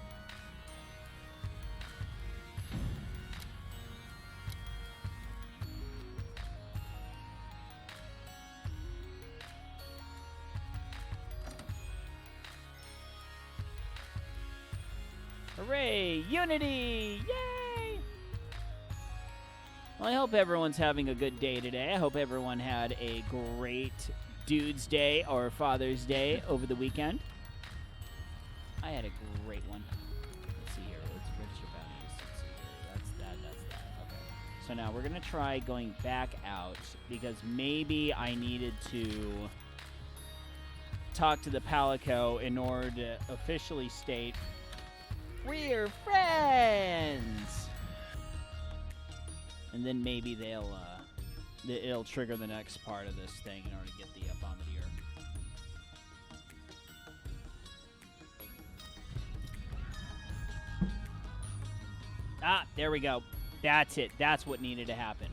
Hooray! Unity! Yay! Well, I hope everyone's having a good day today. I hope everyone had a great Dude's Day or Father's Day over the weekend. I had a great one. Let's see here. Let's register values. Let's see here. That's that. Okay. So now we're going to try going back out because maybe I needed to talk to the Palico in order to officially state we're friends! And then maybe it'll trigger the next part of this thing in order to get the bombardier. Ah, there we go. That's it. That's what needed to happen.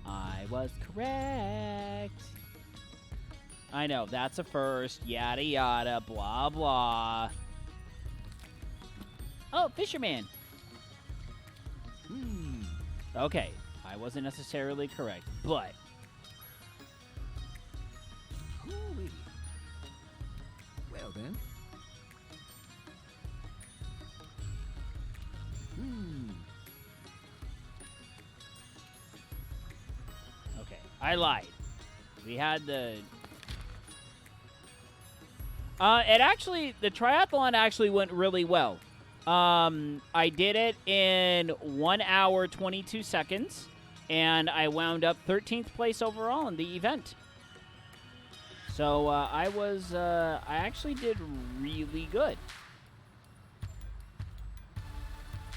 I was correct. I know, that's a first. Yada yada, blah blah. Oh, fisherman. Okay, I wasn't necessarily correct, but... Hooey. Well then. Okay, I lied. We had the... the triathlon actually went really well. I did it in 1 hour, 22 seconds, and I wound up 13th place overall in the event. So, I actually did really good.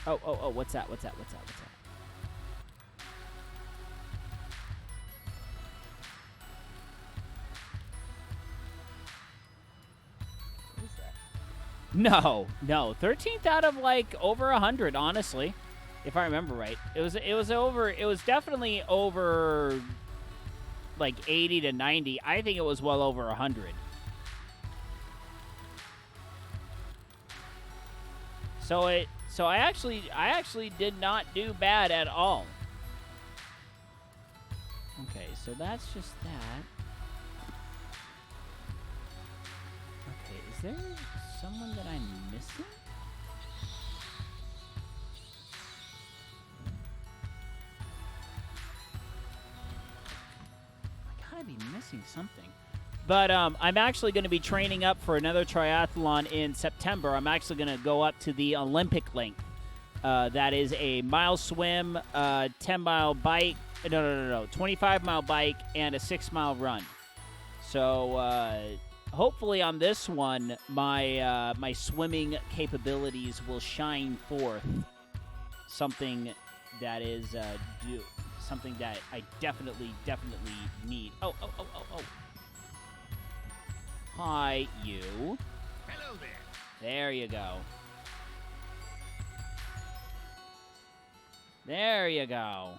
Oh, what's that? What is that? No, 13th out of like over 100, honestly, if I remember right. It was definitely over like 80 to 90. I think it was well over 100. So I actually did not do bad at all. Okay, so that's just that. Okay, is there someone that I'm missing? I gotta be missing something. But I'm actually going to be training up for another triathlon in September. I'm actually going to go up to the Olympic length. That is a mile swim, 10-mile bike. No. 25-mile bike and a 6-mile run. So hopefully on this one, my swimming capabilities will shine forth. Something that is something that I definitely need. Oh. Hi, you. Hello there. There you go. There you go.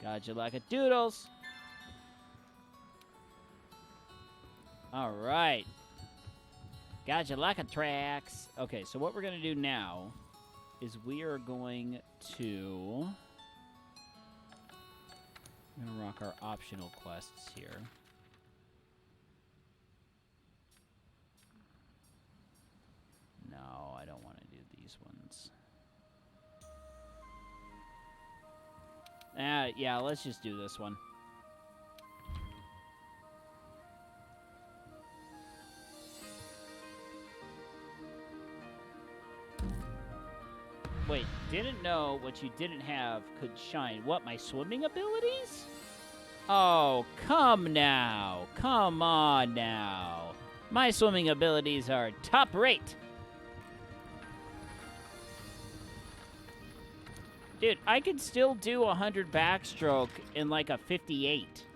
Got you like a doodles. All right. Got you like a tracks. Okay, so what we're going to do now is we are going to... I'm gonna rock our optional quests here. No, I don't want to do these ones. Yeah, let's just do this one. Wait, didn't know what you didn't have could shine. What, my swimming abilities? Oh, come now. Come on now. My swimming abilities are top rate. Dude, I could still do 100 backstroke in like a 58.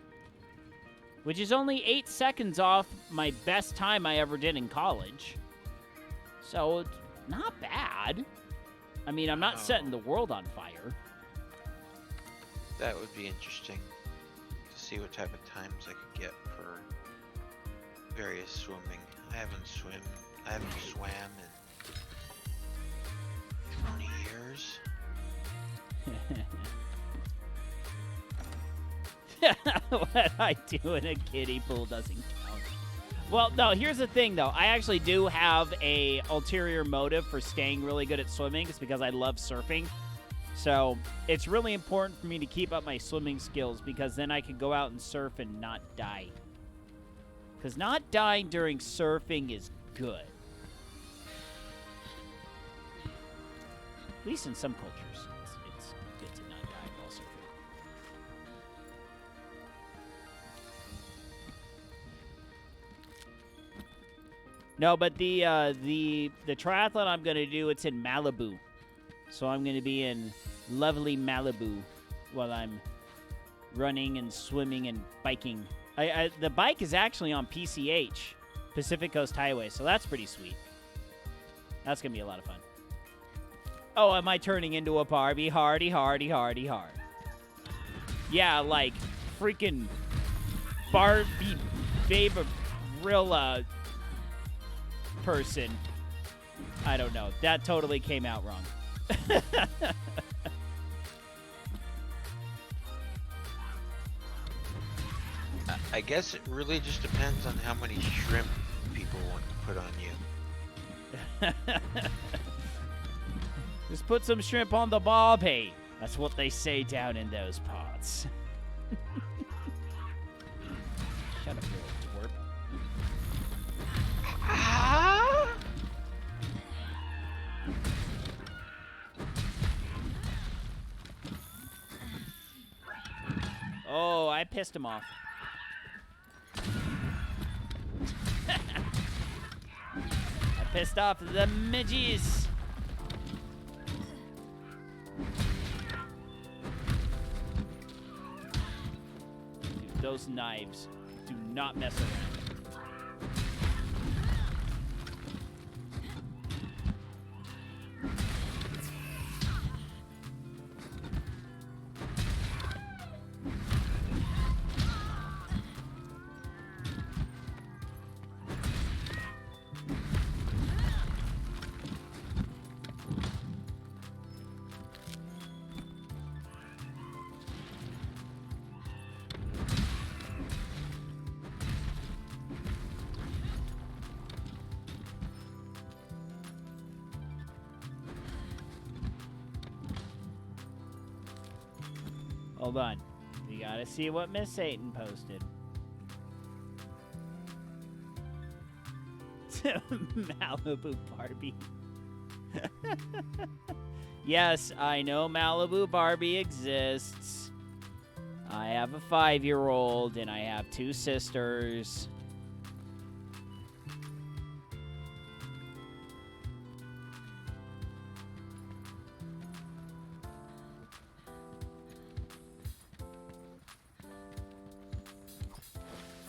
Which is only 8 seconds off my best time I ever did in college. So, it's not bad. I mean, I'm not setting the world on fire. That would be interesting to see what type of times I could get for various swimming. I haven't swam in 20 years. What I do in a kiddie pool doesn't count. Well, no, here's the thing, though. I actually do have a ulterior motive for staying really good at swimming. It's because I love surfing. So it's really important for me to keep up my swimming skills because then I can go out and surf and not die. Because not dying during surfing is good. At least in some cultures, it's good to not die while surfing. No, but the triathlon I'm gonna do, it's in Malibu, so I'm gonna be in lovely Malibu while I'm running and swimming and biking. The bike is actually on PCH, Pacific Coast Highway, so that's pretty sweet. That's gonna be a lot of fun. Oh, am I turning into a Barbie? Hardy, hardy, hardy, hard. Yeah, like freaking Barbie Babarilla person. I don't know. That totally came out wrong. I guess it really just depends on how many shrimp people want to put on you. Just put some shrimp on the barbie. That's what they say down in those parts. Shut up, you little twerp. Oh, I pissed him off. I pissed off the midges. Dude, those knives do not mess around. Hold on. We gotta see what Miss Satan posted. Malibu Barbie. Yes, I know Malibu Barbie exists. I have a 5-year-old and I have 2 sisters.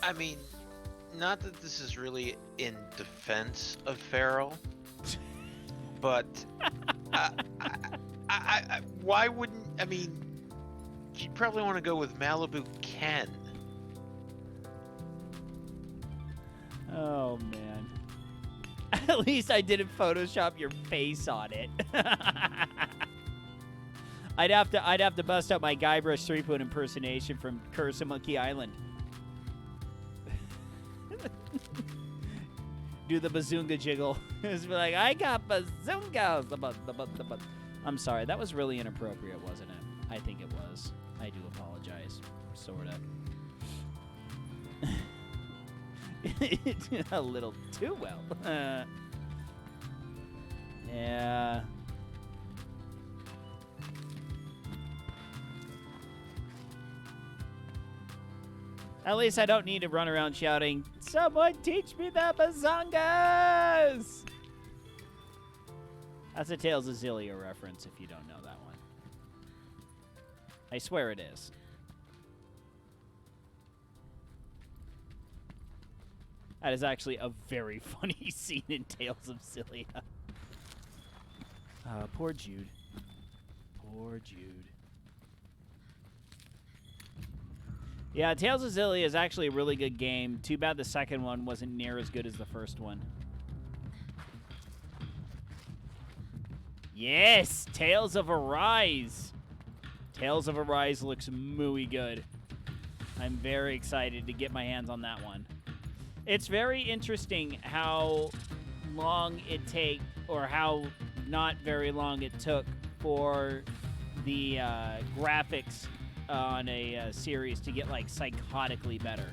I mean, not that this is really in defense of Farrell, but why wouldn't, I mean, you'd probably want to go with Malibu Ken. Oh, man. At least I didn't Photoshop your face on it. I'd have to bust out my Guybrush Threepwood impersonation from Curse of Monkey Island. Do the bazunga jiggle. Just be like, I got bazungas. I'm sorry, that was really inappropriate, wasn't it? I think it was. I do apologize, sorta. A little too well. Yeah. At least I don't need to run around shouting, "Someone teach me the bazongas!" That's a Tales of Zillia reference if you don't know that one. I swear it is. That is actually a very funny scene in Tales of Zillia. Poor Jude. Poor Jude. Yeah, Tales of Zillia is actually a really good game. Too bad the second one wasn't near as good as the first one. Yes! Tales of Arise! Tales of Arise looks muy good. I'm very excited to get my hands on that one. It's very interesting how long it take, or how not very long it took for the graphics on a series to get, like, psychotically better.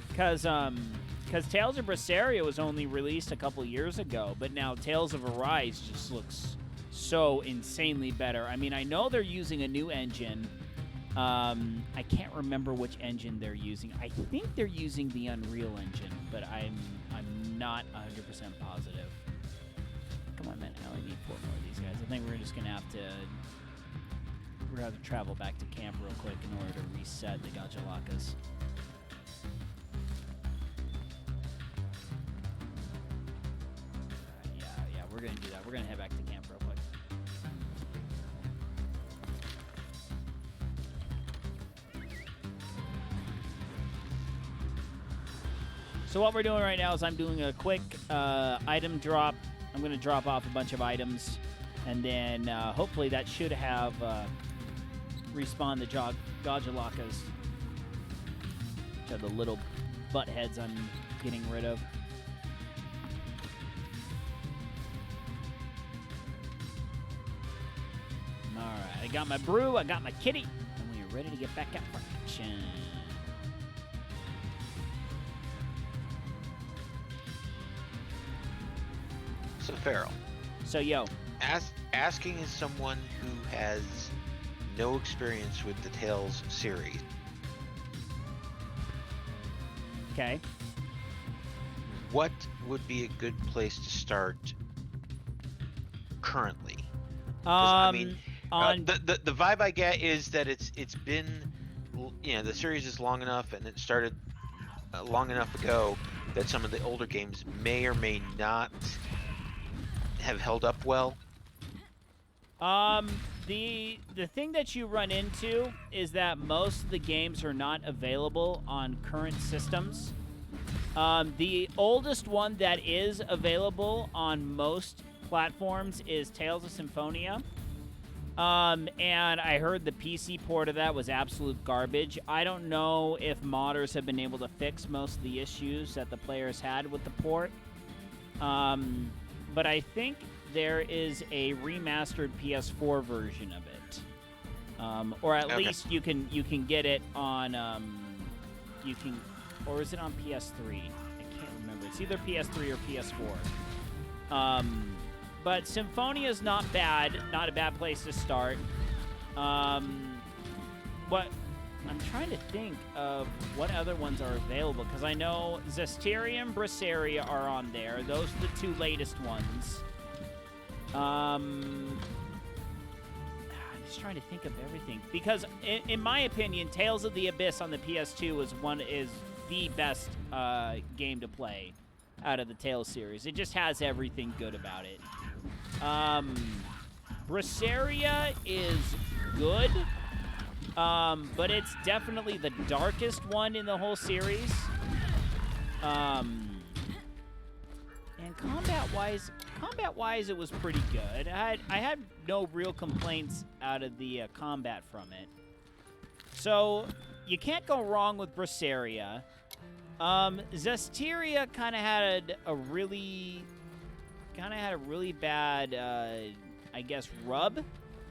Because Tales of Berseria was only released a couple years ago, but now Tales of Arise just looks so insanely better. I mean, I know they're using a new engine. I can't remember which engine they're using. I think they're using the Unreal Engine, but I'm not 100% positive. Come on, man. I only need 4 more of these guys. I think we're just gonna have to travel back to camp real quick in order to reset the Gajalakas. Yeah, we're gonna do that. We're gonna head back to camp real quick. So what we're doing right now is I'm doing a quick item drop. I'm going to drop off a bunch of items, and then hopefully that should have respawned the Gajalakas, which are the little butt heads I'm getting rid of. All right, I got my brew, I got my kitty, and we are ready to get back out for action. So, Farrell. So, yo. Asking as someone who has no experience with the Tales series. Okay. What would be a good place to start currently? I mean, the vibe I get is that it's been, you know, the series is long enough and it started long enough ago that some of the older games may or may not have held up well. The thing that you run into is that most of the games are not available on current systems. The oldest one that is available on most platforms is Tales of Symphonia. And I heard the PC port of that was absolute garbage. I don't know if modders have been able to fix most of the issues that the players had with the port. But I think there is a remastered PS4 version of it, or at least you can get it on or is it on PS3? I can't remember. It's either PS3 or PS4. But Symphonia is not bad, not a bad place to start. What I'm trying to think of what other ones are available, because I know Zestiria and Berseria are on there. Those are the 2 latest ones. I'm just trying to think of everything, because in my opinion, Tales of the Abyss on the PS2 is the best game to play out of the Tales series. It just has everything good about it. Berseria is good, but it's definitely the darkest one in the whole series. And combat-wise, it was pretty good. I had no real complaints out of the combat from it. So you can't go wrong with Braceria. Zestiria kind of had a really bad, I guess, rub,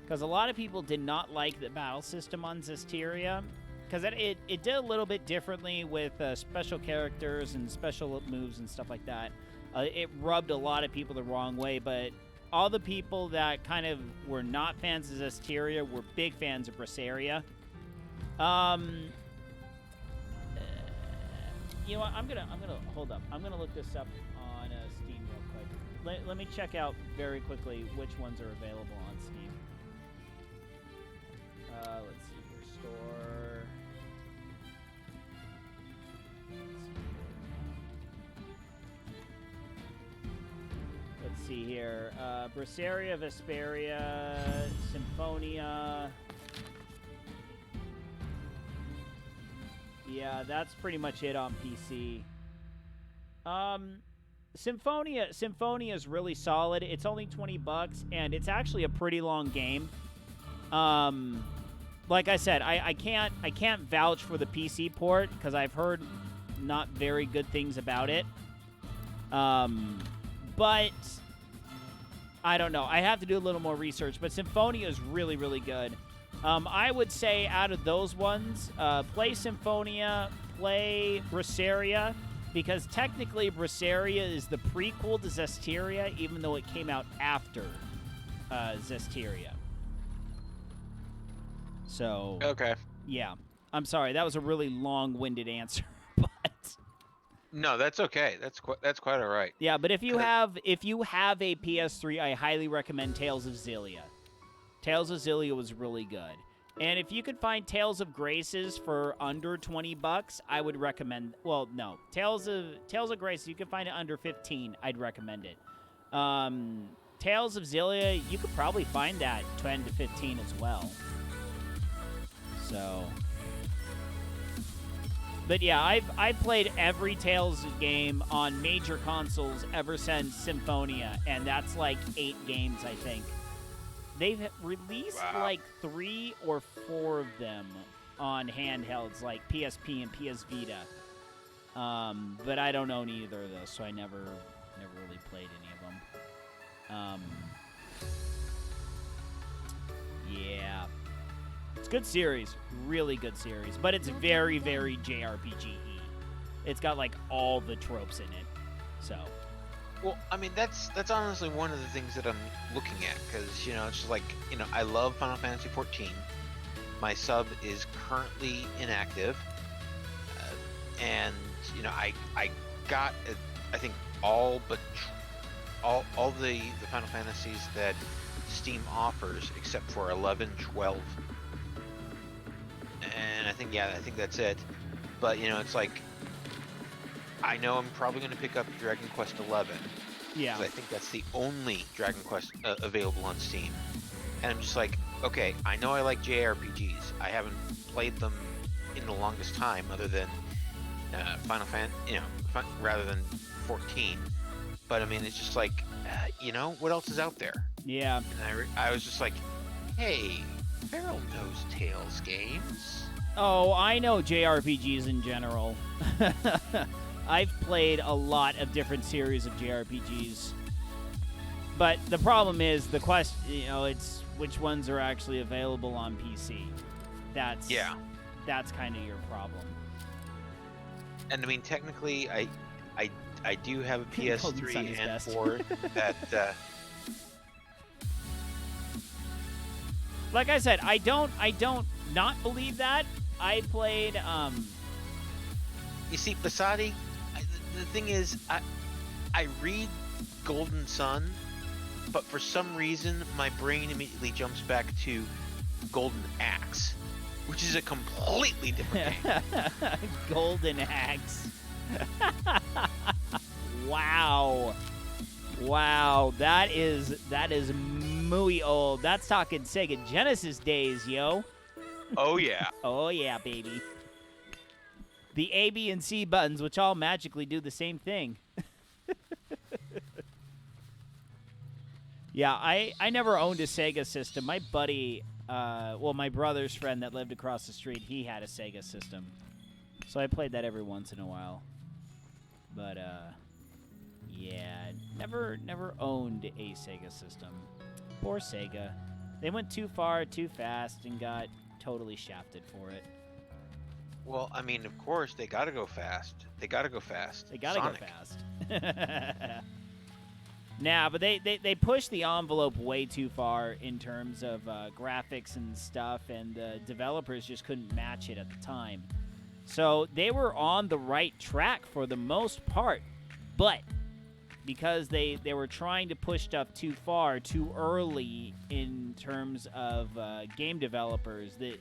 because a lot of people did not like the battle system on Zestiria, because it did a little bit differently with special characters and special moves and stuff like that. It rubbed a lot of people the wrong way, but all the people that kind of were not fans of Zestiria were big fans of Braceria. You know what? I'm gonna hold up. I'm gonna look this up on Steam real quick. Let me check out very quickly which ones are available on Steam. Let's see here. Store. Let's see here. Braceria, Vesperia, Symphonia. Yeah, that's pretty much it on PC. Symphonia is really solid. It's only $20, and it's actually a pretty long game. Like I said, I can't vouch for the PC port because I've heard not very good things about it. But I don't know. I have to do a little more research. But Symphonia is really, really good. I would say out of those ones, play Symphonia, play Braceria, because technically Braceria is the prequel to Zestiria, even though it came out after Zestiria. So, Okay. yeah. I'm sorry, that was a really long-winded answer, but No, that's okay. That's quite all right. yeah. But if you have a PS3, I highly recommend Tales of Xillia. Tales of Xillia was really good. And if you could find Tales of Graces for under $20, I would recommend. Well, no, Tales of Graces, you can find it under 15. I'd recommend it. Tales of Xillia, you could probably find that 10 to 15 as well. So, but yeah, I've played every Tales game on major consoles ever since Symphonia, and that's like 8 games, I think. They've released like 3 or 4 of them on handhelds, like PSP and PS Vita. But I don't own either of those, so I never really played any of them. Yeah. It's a good series. Really good series. But it's very, very JRPG-y. It's got, like, all the tropes in it. So... Well, I mean, that's honestly one of the things that I'm looking at, because, you know, it's just like, you know, I love Final Fantasy XIV. My sub is currently inactive, and, you know, I got, I think, all the Final Fantasies that Steam offers, except for 11, 12, and I think that's it. But, you know, it's like, I know I'm probably going to pick up Dragon Quest XI. Yeah. Because I think that's the only Dragon Quest available on Steam. And I'm just like, okay, I know I like JRPGs. I haven't played them in the longest time, other than Final Fantasy, you know, rather than 14. But I mean, it's just like, you know, what else is out there? Yeah. And I was just like, hey, Farrell knows Tales games. Oh, I know JRPGs in general. I've played a lot of different series of JRPGs. But the problem is the quest, you know, it's which ones are actually available on PC. That's kind of your problem. And I mean, technically, I do have a PS3 and best. 4 that. Like I said, I don't not believe that. I played. You see, Basadi, the thing is, I read Golden Sun, but for some reason, my brain immediately jumps back to Golden Axe, which is a completely different game. Golden Axe. Wow. Wow, that is muy old. That's talking Sega Genesis days, yo. Oh yeah. Oh yeah, baby. The A, B, and C buttons, which all magically do the same thing. Yeah, I never owned a Sega system. My buddy, well, my brother's friend that lived across the street, he had a Sega system. So I played that every once in a while. But, yeah, never owned a Sega system. Poor Sega. They went too far, too fast, and got totally shafted for it. Well, I mean, of course, they gotta go fast. They gotta go fast. They gotta Sonic. go fast. Nah, but they pushed the envelope way too far in terms of graphics and stuff, and the developers just couldn't match it at the time. So they were on the right track for the most part, but because they were trying to push stuff too far, too early in terms of game developers, the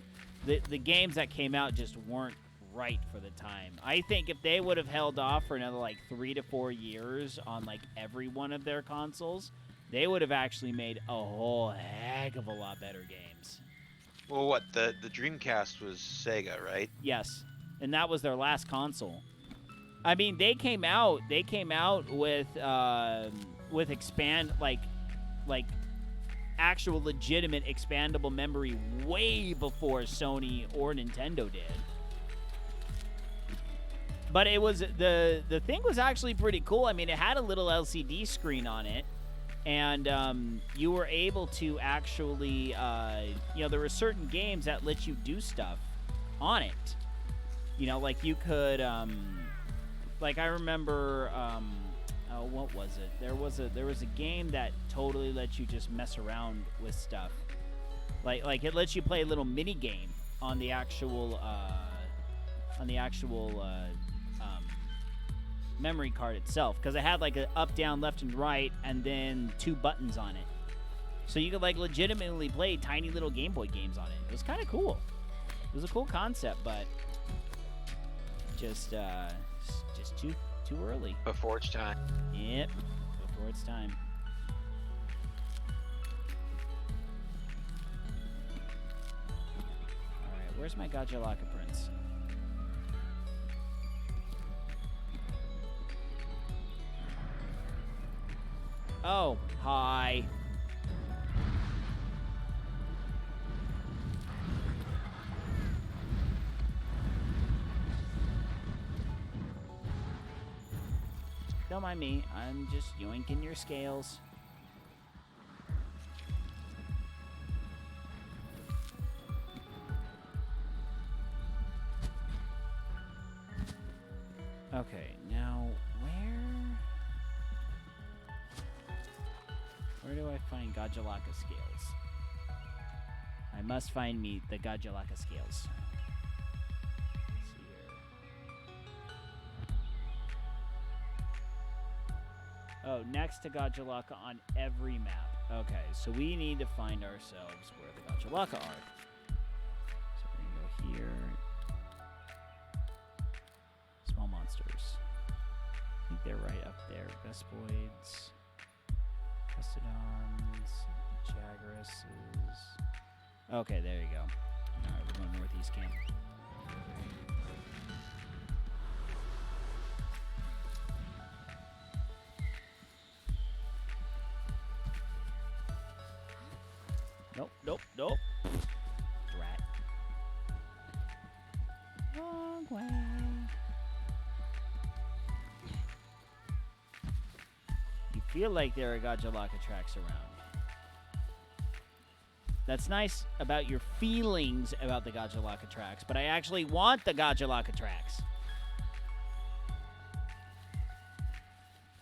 games that came out just weren't right for the time. I think if they would have held off for another like 3 to 4 years on like every one of their consoles, they would have actually made a whole heck of a lot better games. Well, what the Dreamcast was Sega, right? Yes, and that was their last console. I mean, they came out with expand like actual legitimate expandable memory way before Sony or Nintendo did. But it was the thing was actually pretty cool. I mean, it had a little LCD screen on it, and you were able to actually, there were certain games that let you do stuff on it. Like you could, like I remember, what was it? There was a game that totally let you just mess around with stuff. Like it lets you play a little mini game on the actual memory card itself, because it had like a up, down, left, and right, and then 2 buttons on it. So you could like legitimately play tiny little Game Boy games on it. It was kind of cool. It was a cool concept, but just too early. Before its time. Yep, before its time. All right, where's my Gajalaka Prince? Oh, hi. Don't mind me. I'm just yoinking your scales. Okay, now where do I find Gajalaka scales? I must find me the Gajalaka scales. Let's see here. Oh, next to Gajalaka on every map. Okay, so we need to find ourselves where the Gajalaka are. So we're gonna go here. Small monsters. I think they're right up there. Vespoids. Custodons, Jagresses. Okay, there you go. Alright, we're going northeast camp. Nope. Rat. Wrong way. Feel like there are Gajalaka tracks around. That's nice about your feelings about the Gajalaka tracks, but I actually want the Gajalaka tracks.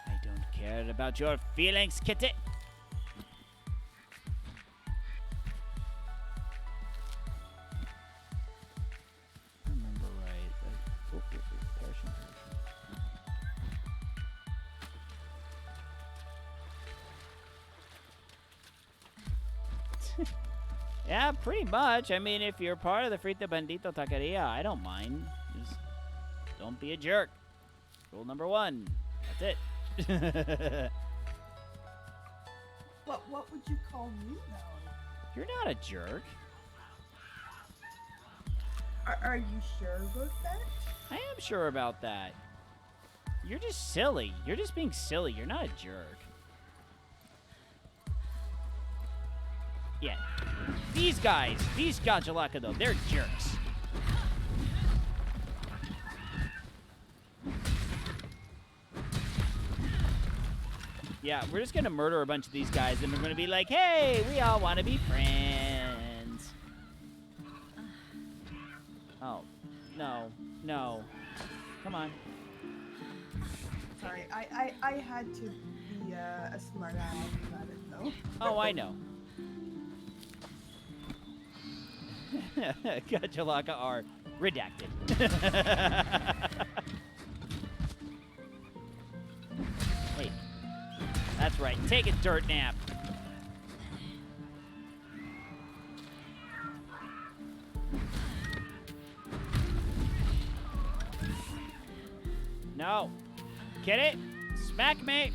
I don't care about your feelings, kitty. I remember right. Parachute. Yeah, pretty much. I mean, if you're part of the Frito Bandito Taqueria, I don't mind. Just don't be a jerk. Rule number 1. That's it. What would you call me, though? You're not a jerk. Are you sure about that? I am sure about that. You're just silly. You're just being silly. You're not a jerk. Yeah. These guys, these Gajalaka, though, they're jerks. Yeah, we're just gonna murder a bunch of these guys, and we're gonna be like, hey, we all want to be friends. Oh, no, no. Come on. Sorry, I had to be a smart aleck about it, though. Oh, I know. Gajalaka are redacted. Hey, that's right. Take a dirt nap. No. Get it? Smack me.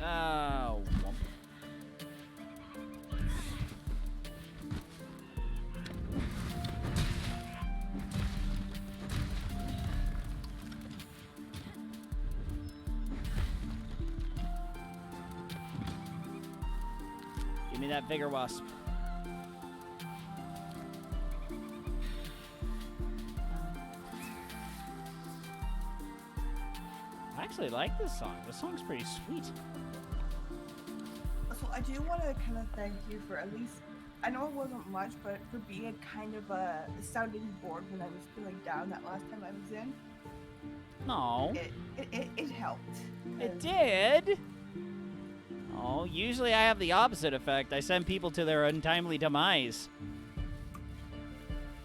Oh. Womp. Give me that vigor wasp. I actually like this song. This song's pretty sweet. So I do want to kind of thank you for at least, I know it wasn't much, but for being a kind of a sounding board when I was feeling down that last time I was in. No. It helped. It did? Oh, usually I have the opposite effect. I send people to their untimely demise.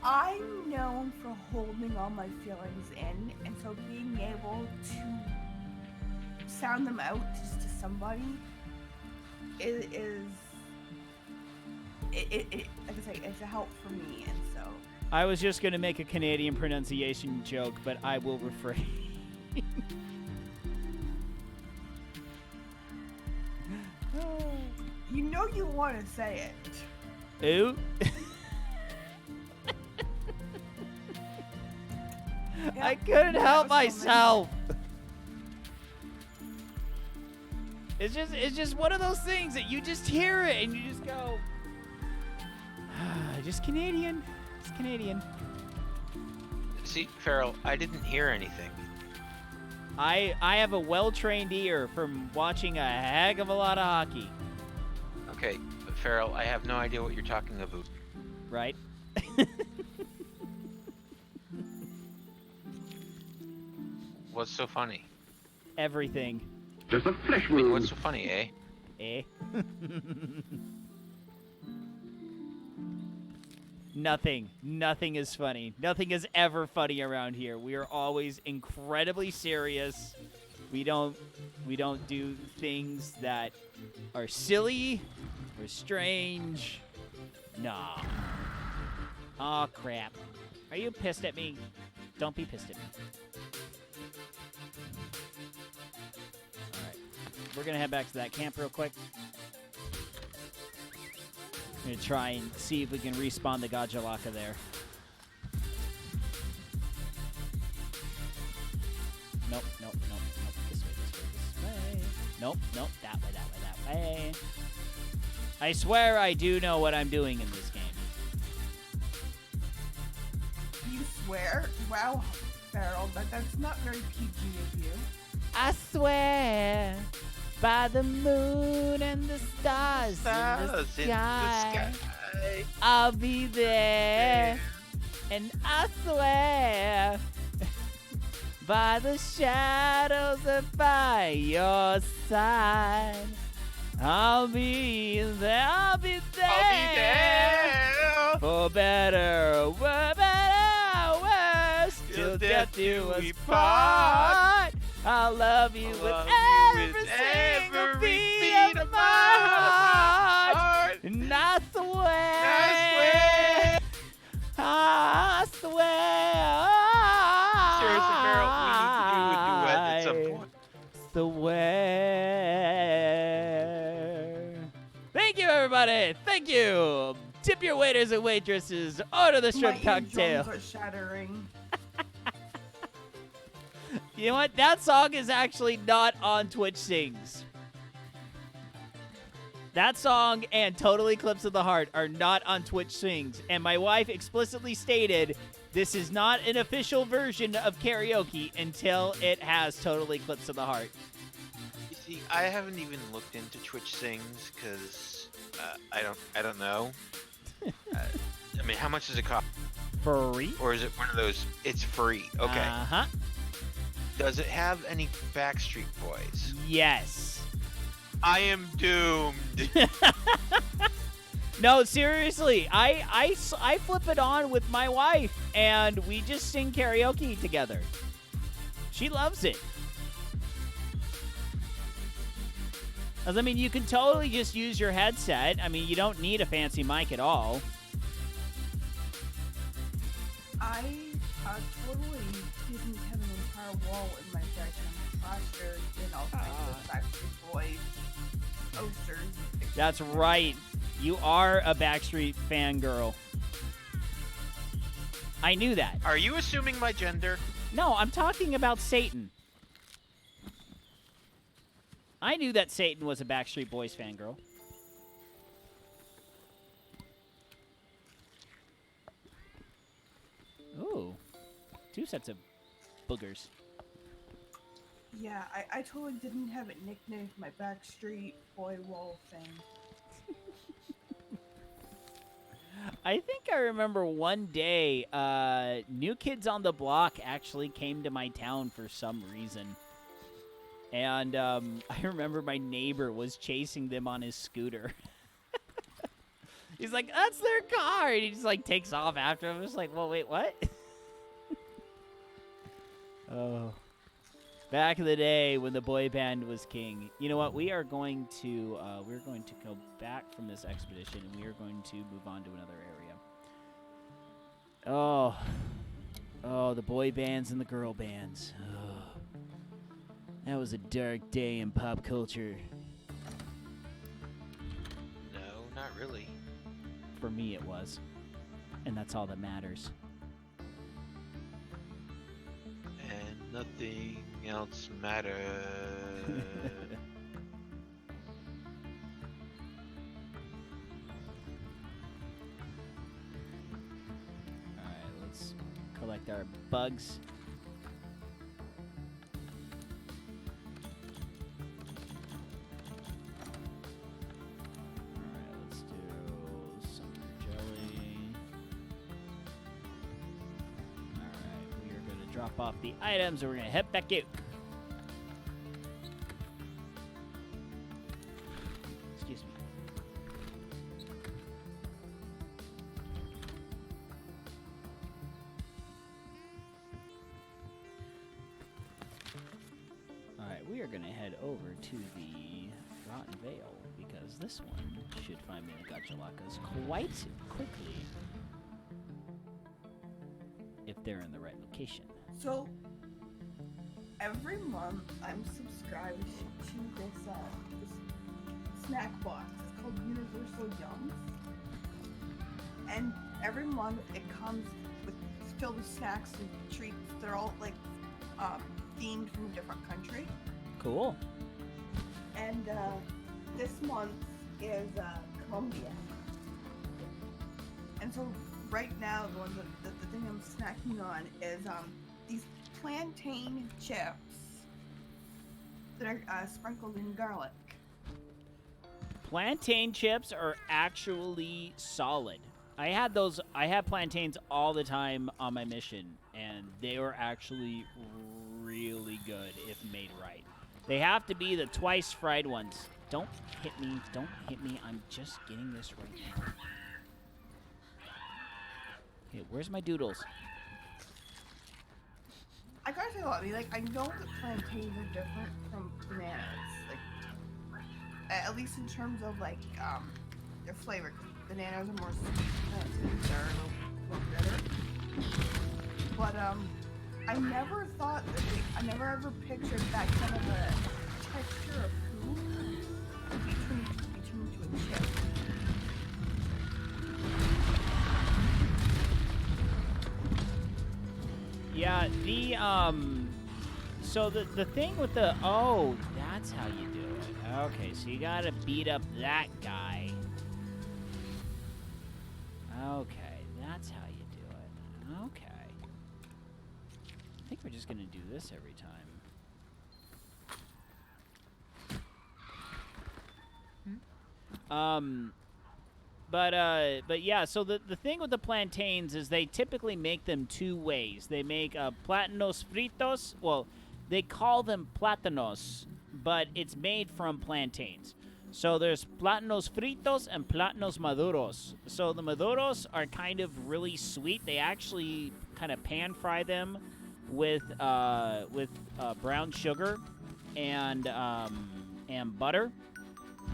I'm known for holding all my feelings in, and so being able to sound them out just to somebody is like I say, it's a help for me, and so. I was just going to make a Canadian pronunciation joke, but I will refrain. You know you want to say it. Ooh. Yeah, I couldn't that help was so myself. It's just one of those things that you just hear it and you just go, just Canadian. It's Canadian. See, Farrell, I didn't hear anything. I have a well-trained ear from watching a heck of a lot of hockey. Okay, but Farrell, I have no idea what you're talking about. Right? What's so funny? Everything. There's a flesh I mean, wound. what's so funny, eh? Eh? Nothing. Nothing is funny. Nothing is ever funny around here. We are always incredibly serious. We don't do things that are silly or strange. Nah. Aw, crap. Are you pissed at me? Don't be pissed at me. Alright. We're gonna head back to that camp real quick. I'm gonna try and see if we can respawn the Gajalaka there. Nope, nope, nope, nope. This way, this way, this way. Nope, nope. That way, that way, that way. I swear I do know what I'm doing in this game. You swear? Wow, Farrell, that's not very PG of you. I swear by the moon and the stars, in the sky, I'll be there. And I swear by the shadows and by your side, I'll be there. I'll be there. I'll be there. For better, worse, till death do us part. I'll love you with every single beat of my heart. And I swear, I swear, Seriously, Farrell, we need to do a duet at some point. Swear. Thank you, everybody. Thank you. Tip your waiters and waitresses. Order the shrimp My cocktail. eardrums are shattering. You know what? That song is actually not on Twitch Sings. That song and Total Eclipse of the Heart are not on Twitch Sings, and my wife explicitly stated this is not an official version of karaoke until it has Total Eclipse of the Heart. You see, I haven't even looked into Twitch Sings because I don't know. I mean, how much does it cost? Free? Or is it one of those? It's free. Okay. Uh-huh. Does it have any Backstreet Boys? Yes. I am doomed. No, seriously. I flip it on with my wife, and we just sing karaoke together. She loves it. 'Cause, I mean, you can totally just use your headset. I mean, you don't need a fancy mic at all. I totally didn't have an entire wall in my bedroom plastered in all kinds of Backstreet Boys posters. That's right. You are a Backstreet fangirl. I knew that. Are you assuming my gender? No, I'm talking about Satan. I knew that Satan was a Backstreet Boys fangirl. Ooh. 2 sets of boogers. Yeah, I totally didn't have it nicknamed my Backstreet Boy wall thing. I think I remember one day, New Kids on the Block actually came to my town for some reason. And I remember my neighbor was chasing them on his scooter. He's like, that's their car! And he just like takes off after him. I'm just like, well, wait, what? Oh. Back in the day when the boy band was king. You know what? We are going to go back from this expedition, and we are going to move on to another area. Oh, the boy bands and the girl bands. Oh, that was a dark day in pop culture. No, not really. For me, it was, and that's all that matters. And nothing else matters. Alright, let's collect our bugs. Alright, let's do some jelly. Alright, we are going to drop off the items and we're going to head back out. Excuse me. Alright, we are going to head over to the Rotten Vale because this one should find me the Gachalakas quite quickly if they're in the right location. So, every month I'm subscribed to this snack box. It's called Universal Yums. And every month it comes with filled with snacks and treats. They're all like themed from a different country. Cool. And this month is Colombia. And so right now the thing I'm snacking on is these plantain chips that are sprinkled in garlic. Plantain chips are actually solid. I had plantains all the time on my mission, and they were actually really good if made right. They have to be the twice fried ones. Don't hit me. Don't hit me. I'm just getting this right now. Okay, where's my doodles? I gotta say, I know that plantains are different from bananas. Like, at least in terms of their flavor. 'Cause bananas are more sweet, plantains are a little bitter. But I never thought that I never ever pictured that kind of a texture of food to be turned into a chip. Yeah, so the thing with the that's how you do it. Okay, so you gotta beat up that guy. Okay, that's how you do it. Okay. I think we're just gonna do this every time. But yeah, so the thing with the plantains is they typically make them two ways. They make plátanos fritos. Well, they call them plátanos, but it's made from plantains. So there's plátanos fritos and plátanos maduros. So the maduros are kind of really sweet. They actually kind of pan fry them with brown sugar and butter,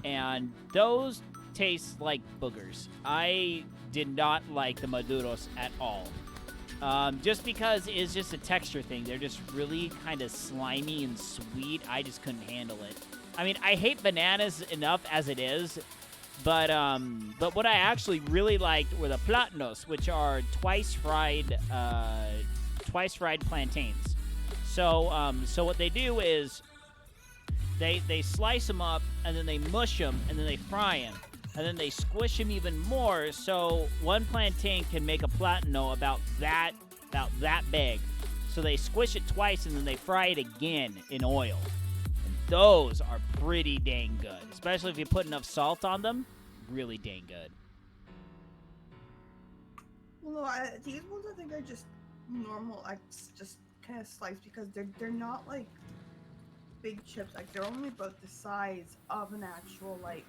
and those taste like boogers. I did not like the maduros at all. Just because it's just a texture thing. They're just really kind of slimy and sweet. I just couldn't handle it. I mean, I hate bananas enough as it is, but what I actually really liked were the plátanos, which are twice fried plantains. So what they do is they slice them up, and then they mush them, and then they fry them. And then they squish them even more, so one plantain can make a plátano about that big. So they squish it twice, and then they fry it again in oil. And those are pretty dang good, especially if you put enough salt on them. Really dang good. Well, no, these ones I think are just normal, like just kind of sliced because they're not like big chips. Like they're only about the size of an actual like.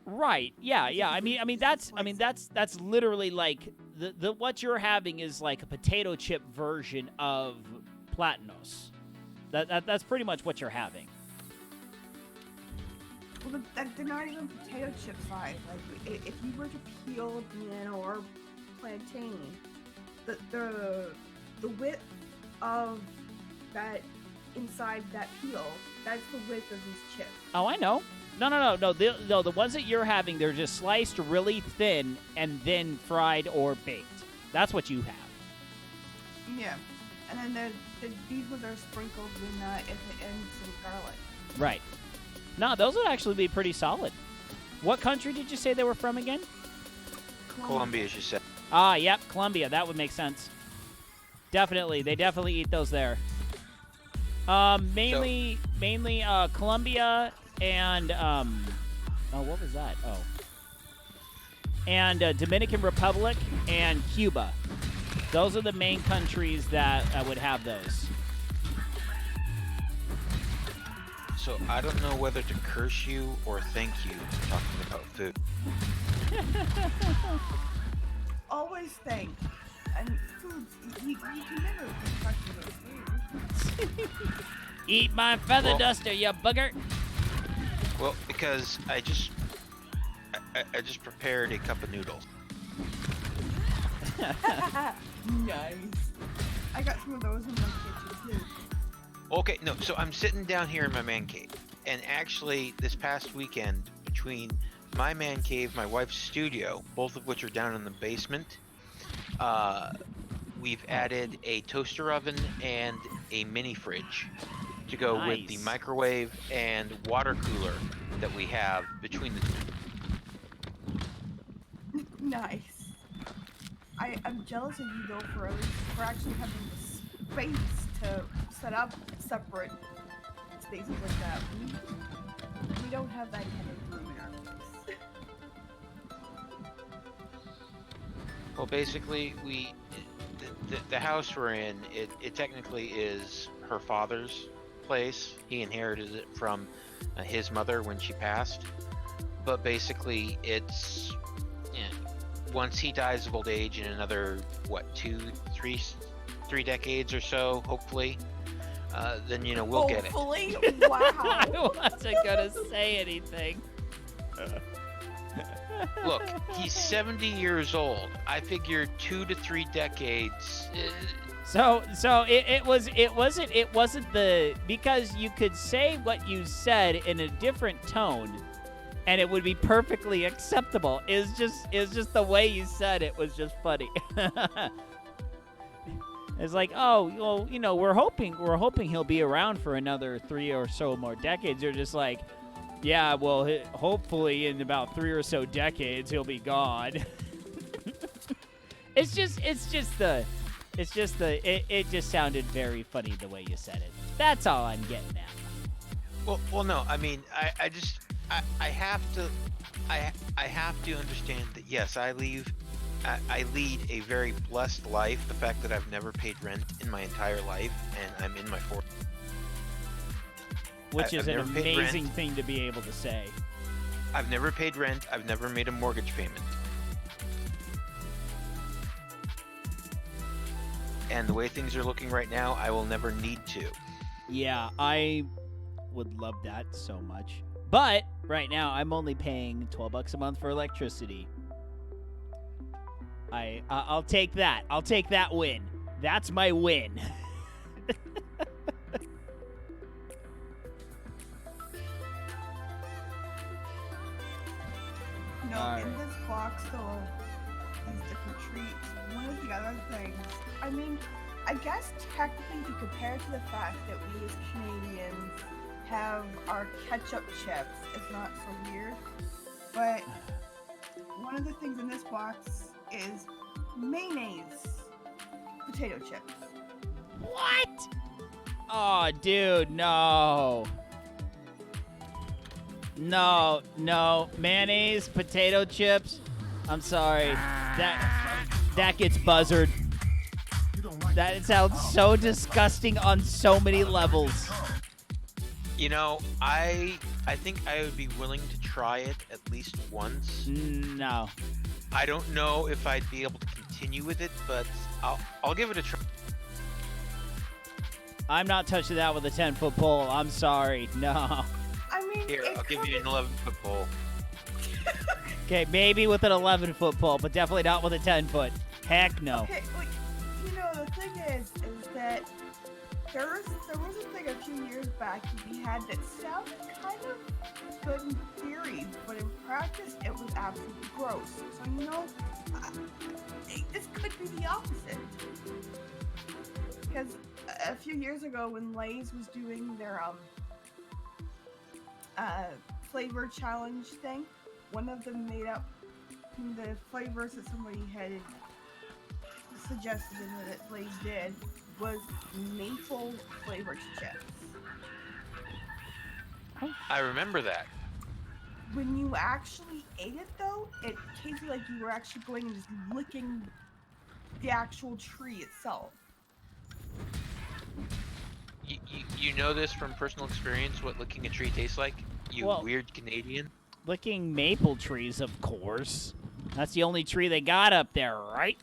Right. Yeah. I mean that's literally like the what you're having is like a potato chip version of plátanos. That's pretty much what you're having. Well, they're not even potato chip size. Like if you were to peel a banana or plantain, the width of that inside that peel, that's the width of these chips. Oh, I know. No. The ones that you're having, they're just sliced really thin and then fried or baked. That's what you have. Yeah, and then these ones are sprinkled in some garlic. Right. No, those would actually be pretty solid. What country did you say they were from again? Colombia, as you said. Ah, yep, Colombia. That would make sense. Definitely, they definitely eat those there. Mainly Colombia and what was that? Oh, and Dominican Republic and Cuba. Those are the main countries that would have those. So I don't know whether to curse you or thank you for talking about food. Always thank. And food, you can never be talking about food. Eat my feather duster, you bugger. Well, because I just prepared a cup of noodles. Nice. I got some of those in my kitchen too. Okay, no, so I'm sitting down here in my man cave, and actually this past weekend, between my man cave, my wife's studio, both of which are down in the basement, we've added a toaster oven and a mini fridge to go with the microwave and water cooler that we have between the two. Nice. I'm jealous of you though for actually having the space to set up separate spaces like that. We don't have that kind of room in our place. Well, basically, the house we're in, it technically is her father's place. He inherited it from his mother when she passed. But basically, it's once he dies of old age in another three decades or so, hopefully, then we'll get it. Hopefully, wow. I wasn't gonna say anything. Look, he's 70 years old. I figure 2 to 3 decades. So it wasn't because you could say what you said in a different tone, and it would be perfectly acceptable. It's just the way you said it was just funny. It's like, oh, well, we're hoping he'll be around for another 3 or so more decades. They're just like, yeah, well, hopefully in about 3 or so decades he'll be gone. It just sounded very funny the way you said it. That's all I'm getting at. Well, no. I mean, I have to understand that yes, I lead a very blessed life. The fact that I've never paid rent in my entire life, and I'm in my 40s. Which is an amazing thing to be able to say. I've never paid rent. I've never made a mortgage payment. And the way things are looking right now, I will never need to. Yeah, I would love that so much. But right now, I'm only paying $12 a month for electricity. I'll take that. I'll take that win. That's my win. In this box, though, these different treats, one of the other things, I mean, I guess technically to compare to the fact that we as Canadians have our ketchup chips, it's not so weird, but one of the things in this box is mayonnaise potato chips. What? Oh, dude, no. No, mayonnaise, potato chips. I'm sorry. That gets buzzard. That sounds so disgusting on so many levels. I think I would be willing to try it at least once. No. I don't know if I'd be able to continue with it, but I'll give it a try. I'm not touching that with a 10-foot pole. I'm sorry. No. I mean, here, I'll give you an 11-foot pole. Okay, maybe with an 11-foot pole, but definitely not with a 10-foot. Heck no. Okay, like, the thing is that there was a thing a few years back that we had that sounded kind of good in theory, but in practice it was absolutely gross. So this could be the opposite. Because a few years ago, when Lay's was doing their flavor challenge thing, one of them made up the flavors that somebody had suggested and that Lay's did was maple flavored chips. I remember that. When you actually ate it, though, it tasted like you were actually going and just licking the actual tree itself. You know this from personal experience, what licking a tree tastes like? Weird Canadian? Licking maple trees, of course. That's the only tree they got up there, right?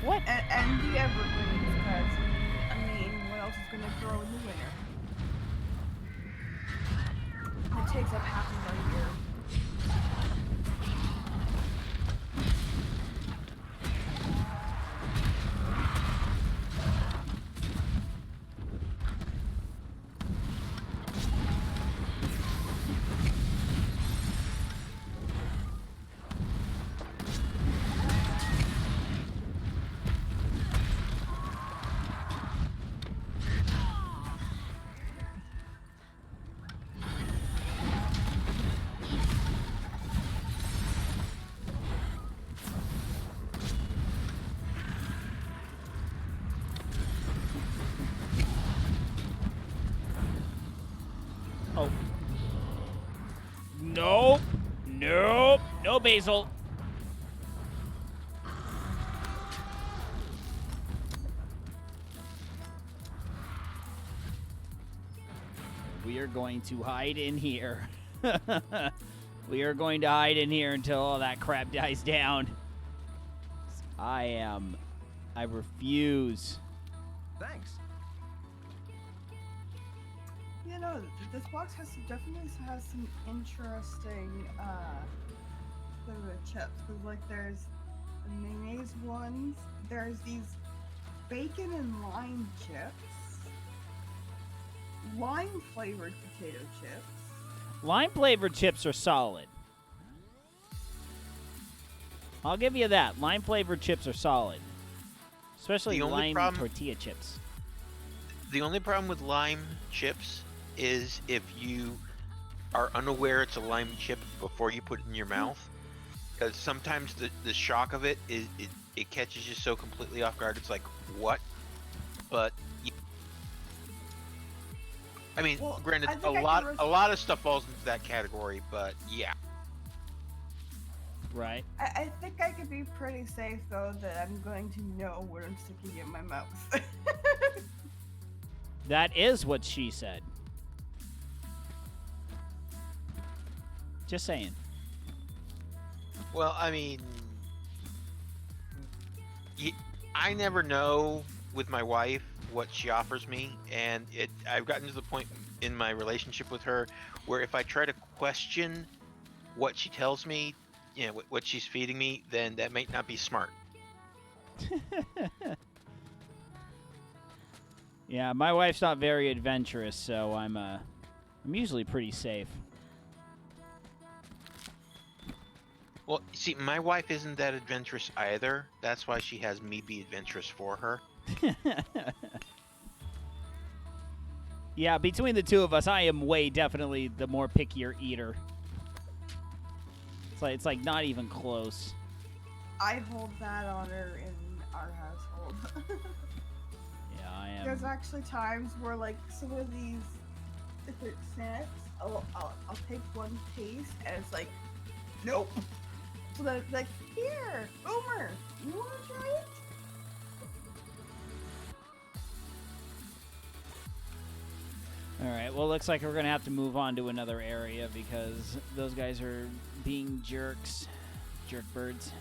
What? And the evergreens, because, what else is going to grow in the winter? It takes up half of our year. Oh. Nope. No basil. We are going to hide in here. We are going to hide in here until all that crap dies down. I refuse. Thanks. This box definitely has some interesting flavored chips. Because there's the mayonnaise ones. There's these bacon and lime chips. Lime flavored potato chips. Lime flavored chips are solid. I'll give you that. Lime-flavored chips are solid. Especially The only lime problem- tortilla chips. The only problem with lime chips is if you are unaware it's a lime chip before you put it in your mouth. Because sometimes the shock of it catches you so completely off guard. It's like, what? But I mean, Well, granted, I a think I lot can a lot of stuff falls into that category. But yeah, Right. I think I could be pretty safe though that I'm going to know what I'm sticking in my mouth. That is what she said. Just saying. well, I mean, I never know with my wife what she offers me, and I've gotten to the point in my relationship with her where if I try to question what she tells me, what she's feeding me, then that may not be smart. Yeah, my wife's not very adventurous, so I'm usually pretty safe. Well, see, my wife isn't that adventurous either. That's why she has me be adventurous for her. Yeah, between the two of us, I am way definitely the more pickier eater. It's like not even close. I hold that honor in our household. Yeah, I am. There's actually times where like some of these different snacks, I'll take one taste and it's like, nope. So then it's like, here, Boomer, you want to try it? All right, well, looks like we're going to have to move on to another area because those guys are being jerks. Jerk birds.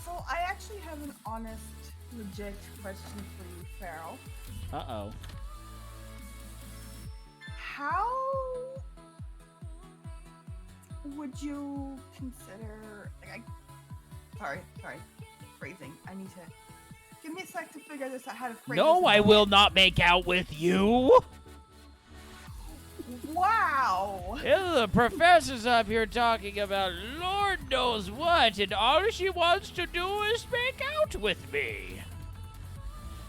So I actually have an honest, legit question for you, Farrell. Uh-oh. How would you consider? Sorry, phrasing. I need to give me a sec to figure this out. How to phrase No, this I out. will not make out with you. Wow. The professor's up here talking about Lord knows what, and all she wants to do is make out with me.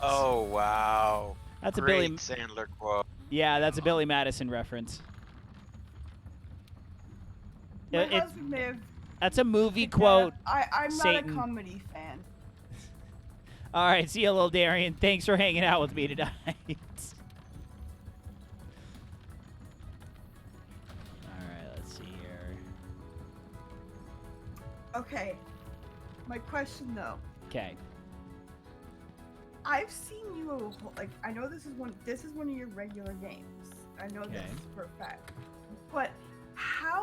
Oh wow! That's Great a Billy. Sandler quote. Yeah, that's a Billy Madison reference. My It- husband may have. That's a movie picked quote. that up. I'm Satan. not a comedy fan. All right, see you, little Darian. Thanks for hanging out with me tonight. All right, let's see here. Okay. My question though. Okay. I've seen you I know this is one of your regular games. I know this Okay. for a fact. But how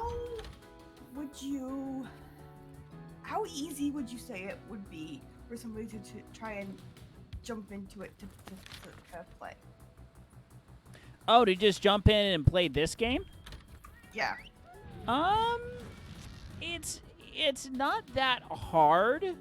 easy would you say it would be for somebody to try and jump into it to kind of play? Oh, to just jump in and play this game? Yeah. It's not that hard.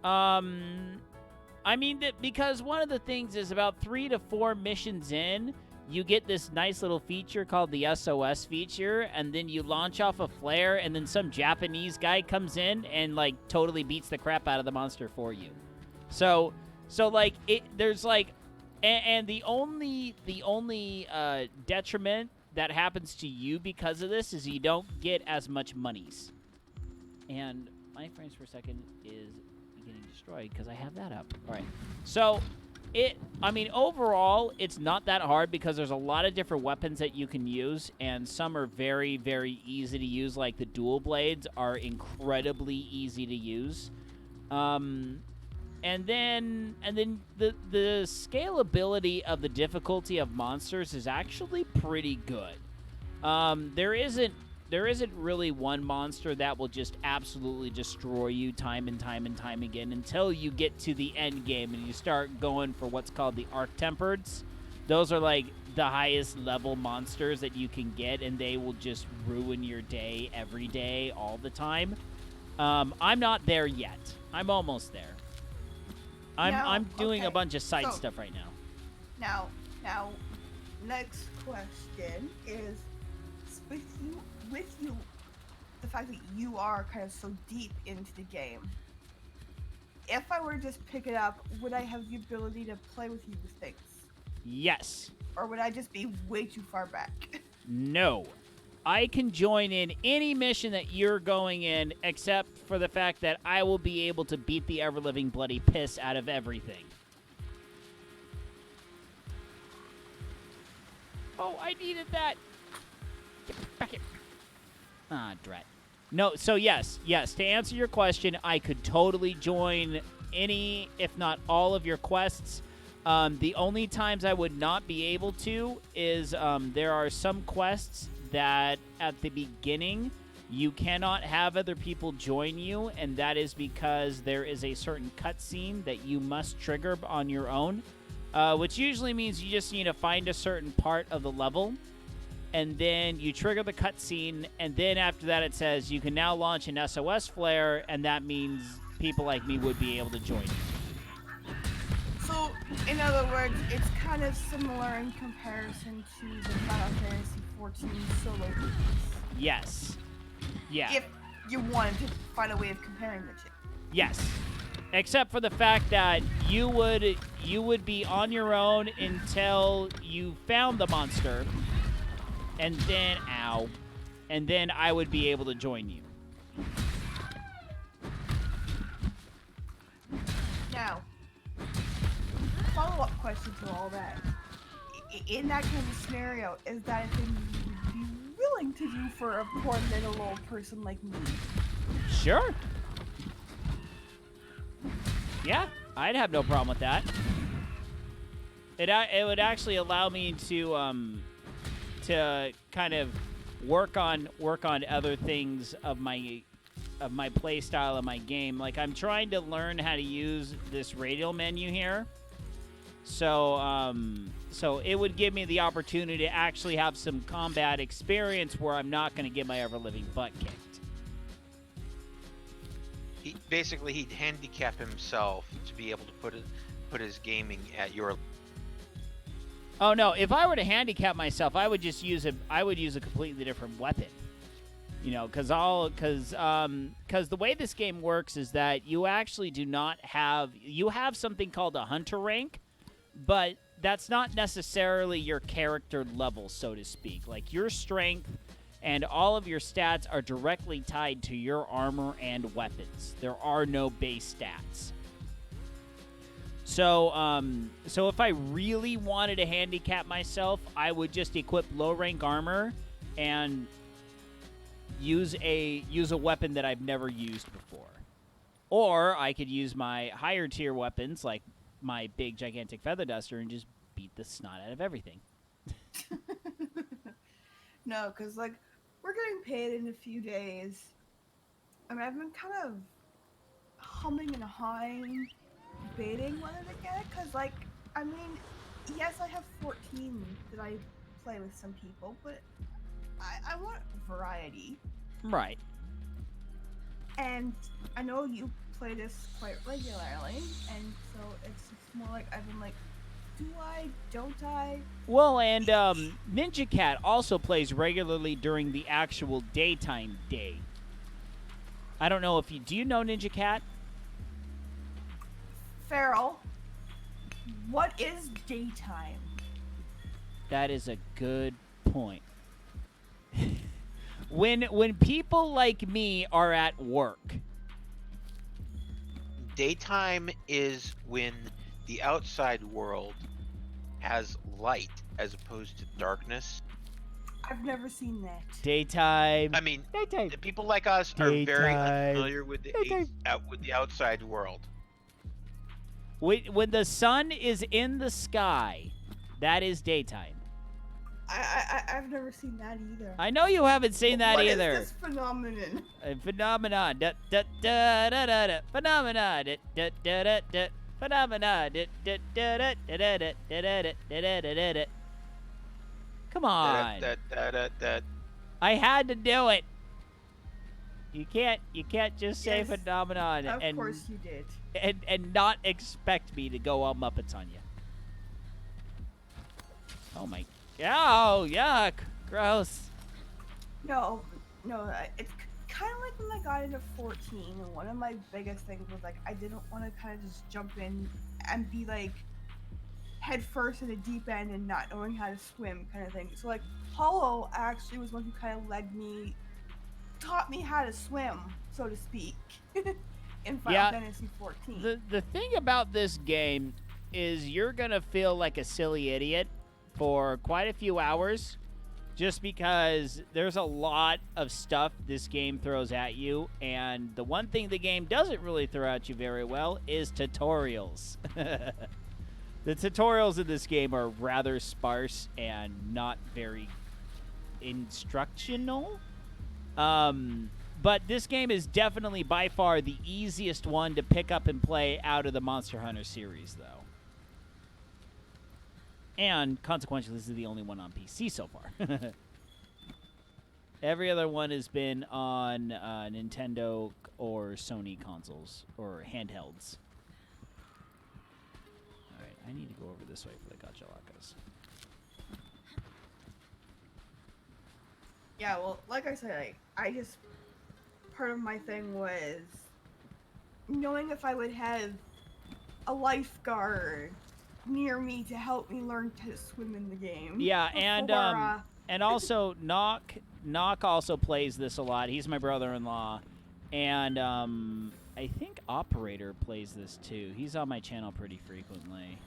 I mean, because one of the things is about 3 to 4 missions in, you get this nice little feature called the SOS feature, and then you launch off a flare, and then some Japanese guy comes in and, like, totally beats the crap out of the monster for you. So like, there's, like, and the only detriment that happens to you because of this is you don't get as much monies. And my frames per second is getting destroyed because I have that up. All right. So, overall, it's not that hard because there's a lot of different weapons that you can use, and some are very, very easy to use, like the dual blades are incredibly easy to use. And then the scalability of the difficulty of monsters is actually pretty good. There isn't really one monster that will just absolutely destroy you time and time and time again until you get to the end game and you start going for what's called the Arc-Tempereds. Those are like the highest level monsters that you can get, and they will just ruin your day every day, all the time. I'm not there yet. I'm almost there. I'm doing a okay. bunch of side So- stuff right now. Now, next question is with you, the fact that you are kind of so deep into the game. If I were to just pick it up, would I have the ability to play with you with things? Yes. Or would I just be way too far back? No. I can join in any mission that you're going in, except for the fact that I will be able to beat the ever-living bloody piss out of everything. Oh, I needed that. Get back here. Ah, drat. No, so yes, to answer your question, I could totally join any, if not all of your quests. The only times I would not be able to is there are some quests that at the beginning you cannot have other people join you, and that is because there is a certain cutscene that you must trigger on your own, which usually means you just need to find a certain part of the level, and then you trigger the cutscene, and then after that it says you can now launch an SOS flare, and that means people like me would be able to join you. So, in other words, it's kind of similar in comparison to the Final Fantasy 14 solo games. Yes. Yeah. If you wanted to find a way of comparing the two. Yes. Except for the fact that you would be on your own until you found the monster, and then and then I would be able to join you. Now, follow-up question to all that. In that kind of scenario, is that a thing you would be willing to do for a poor little old person like me? Sure. Yeah, I'd have no problem with that. It would actually allow me to kind of work on other things of my play style of my game. Like, I'm trying to learn how to use this radial menu here. So it would give me the opportunity to actually have some combat experience where I'm not going to get my ever-living butt kicked. He'd handicap himself to be able to put his gaming at your. Oh no! If I were to handicap myself, I would just use a completely different weapon. You know, because the way this game works is that you actually do not have something called a hunter rank, but that's not necessarily your character level, so to speak. Like, your strength and all of your stats are directly tied to your armor and weapons. There are no base stats. So if I really wanted to handicap myself, I would just equip low rank armor and use a weapon that I've never used before. Or I could use my higher tier weapons, like my big gigantic feather duster, and just beat the snot out of everything. No, because, like, we're getting paid in a few days. I mean, I've been kind of humming and hawing, debating whether to get it, because, like, I mean, yes, I have 14 that I play with some people, but I want variety. Right. And I know you play this quite regularly, and so it's just more like I've been like, do I? Don't I? Well, and Ninja Cat also plays regularly during the actual daytime day. I don't know if do you know Ninja Cat? Farrell, what is daytime? That is a good point. When people like me are at work. Daytime is when the outside world has light as opposed to darkness. I've never seen that. Daytime. I mean, daytime. the people like us are very Daytime. unfamiliar with the outside world. When the sun is in the sky, that is daytime. I've never seen that either. I know you haven't seen that either. What is this phenomenon? Phenomenon. Da, da, da, da, da, da. Phenomenon. Da, da, da, da, da. Phenomenon. Da, da, da, da, da, da, da, da, da, da, da, da. Come on. I had to do it. You can't just say phenomenon Of course you did. and not expect me to go all Muppets on you. Oh my. Oh, yuck. Gross. No, it's kind of like when I got into 14, and one of my biggest things was like I didn't want to kind of just jump in and be like head first in the deep end and not knowing how to swim kind of thing. So like Hollow actually was one who kind of taught me how to swim, so to speak, in Final Fantasy 14. The thing about this game is you're going to feel like a silly idiot for quite a few hours just because there's a lot of stuff this game throws at you, and the one thing the game doesn't really throw at you very well is tutorials. The tutorials in this game are rather sparse and not very instructional. But this game is definitely by far the easiest one to pick up and play out of the Monster Hunter series, though. And, consequently, this is the only one on PC so far. Every other one has been on Nintendo or Sony consoles or handhelds. Alright, I need to go over this way for the Gachalakas. Yeah, well, like I said, I just... Part of my thing was knowing if I would have a lifeguard near me to help me learn to swim in the game. Yeah, and also Knock also plays this a lot. He's my brother-in-law, and I think Operator plays this too. He's on my channel pretty frequently.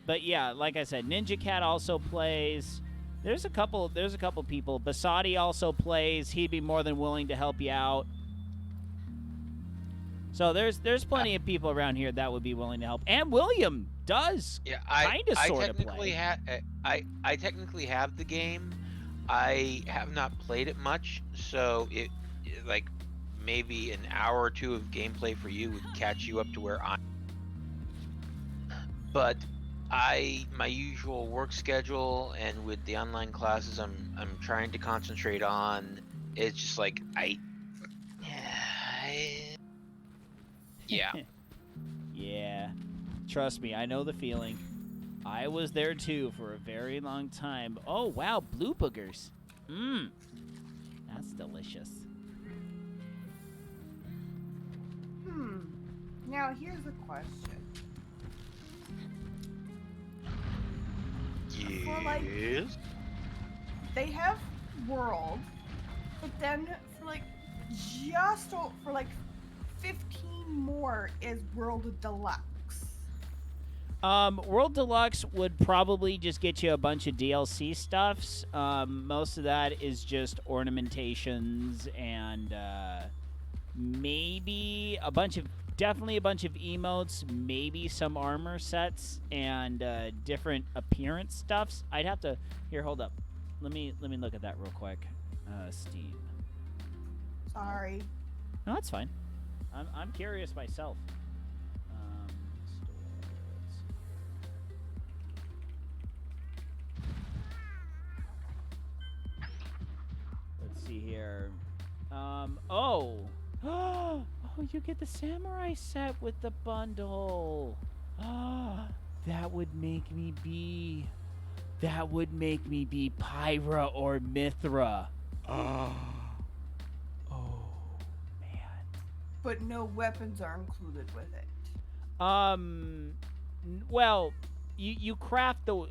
But yeah, like I said, Ninja Cat also plays. There's a couple people. Basadi also plays. He'd be more than willing to help you out. So there's plenty of people around here that would be willing to help. And William does kind of sort of play. I technically have the game. I have not played it much, so it like maybe an hour or two of gameplay for you would catch you up to where I'm. But my usual work schedule and with the online classes I'm trying to concentrate on, it's just like yeah. Yeah. Trust me, I know the feeling. I was there too for a very long time. Oh wow, blue boogers. That's delicious. Now here's a question. Yes. They have World, but then for 15 more is World Deluxe. World Deluxe would probably just get you a bunch of DLC stuffs. Most of that is just ornamentations and maybe definitely a bunch of emotes, maybe some armor sets and different appearance stuffs. I'd have to hold up. Let me look at that real quick. Steam. Sorry. No, that's fine. I'm curious myself. Let's see here. Oh, you get the samurai set with the bundle. That would make me be Pyra or Mithra. Oh man. But no weapons are included with it. Well, you craft the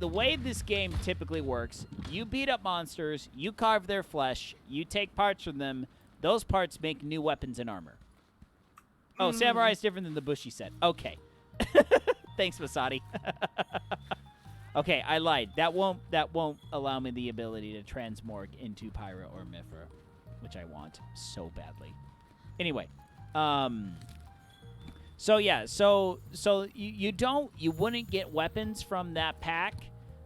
way this game typically works, you beat up monsters, you carve their flesh, you take parts from them, those parts make new weapons and armor. Oh, Samurai is different than the Bushy set. Okay. Thanks, Masadi. Okay, I lied. That won't allow me the ability to transmorg into Pyra or Mithra, which I want so badly. Anyway, so yeah, so you wouldn't get weapons from that pack.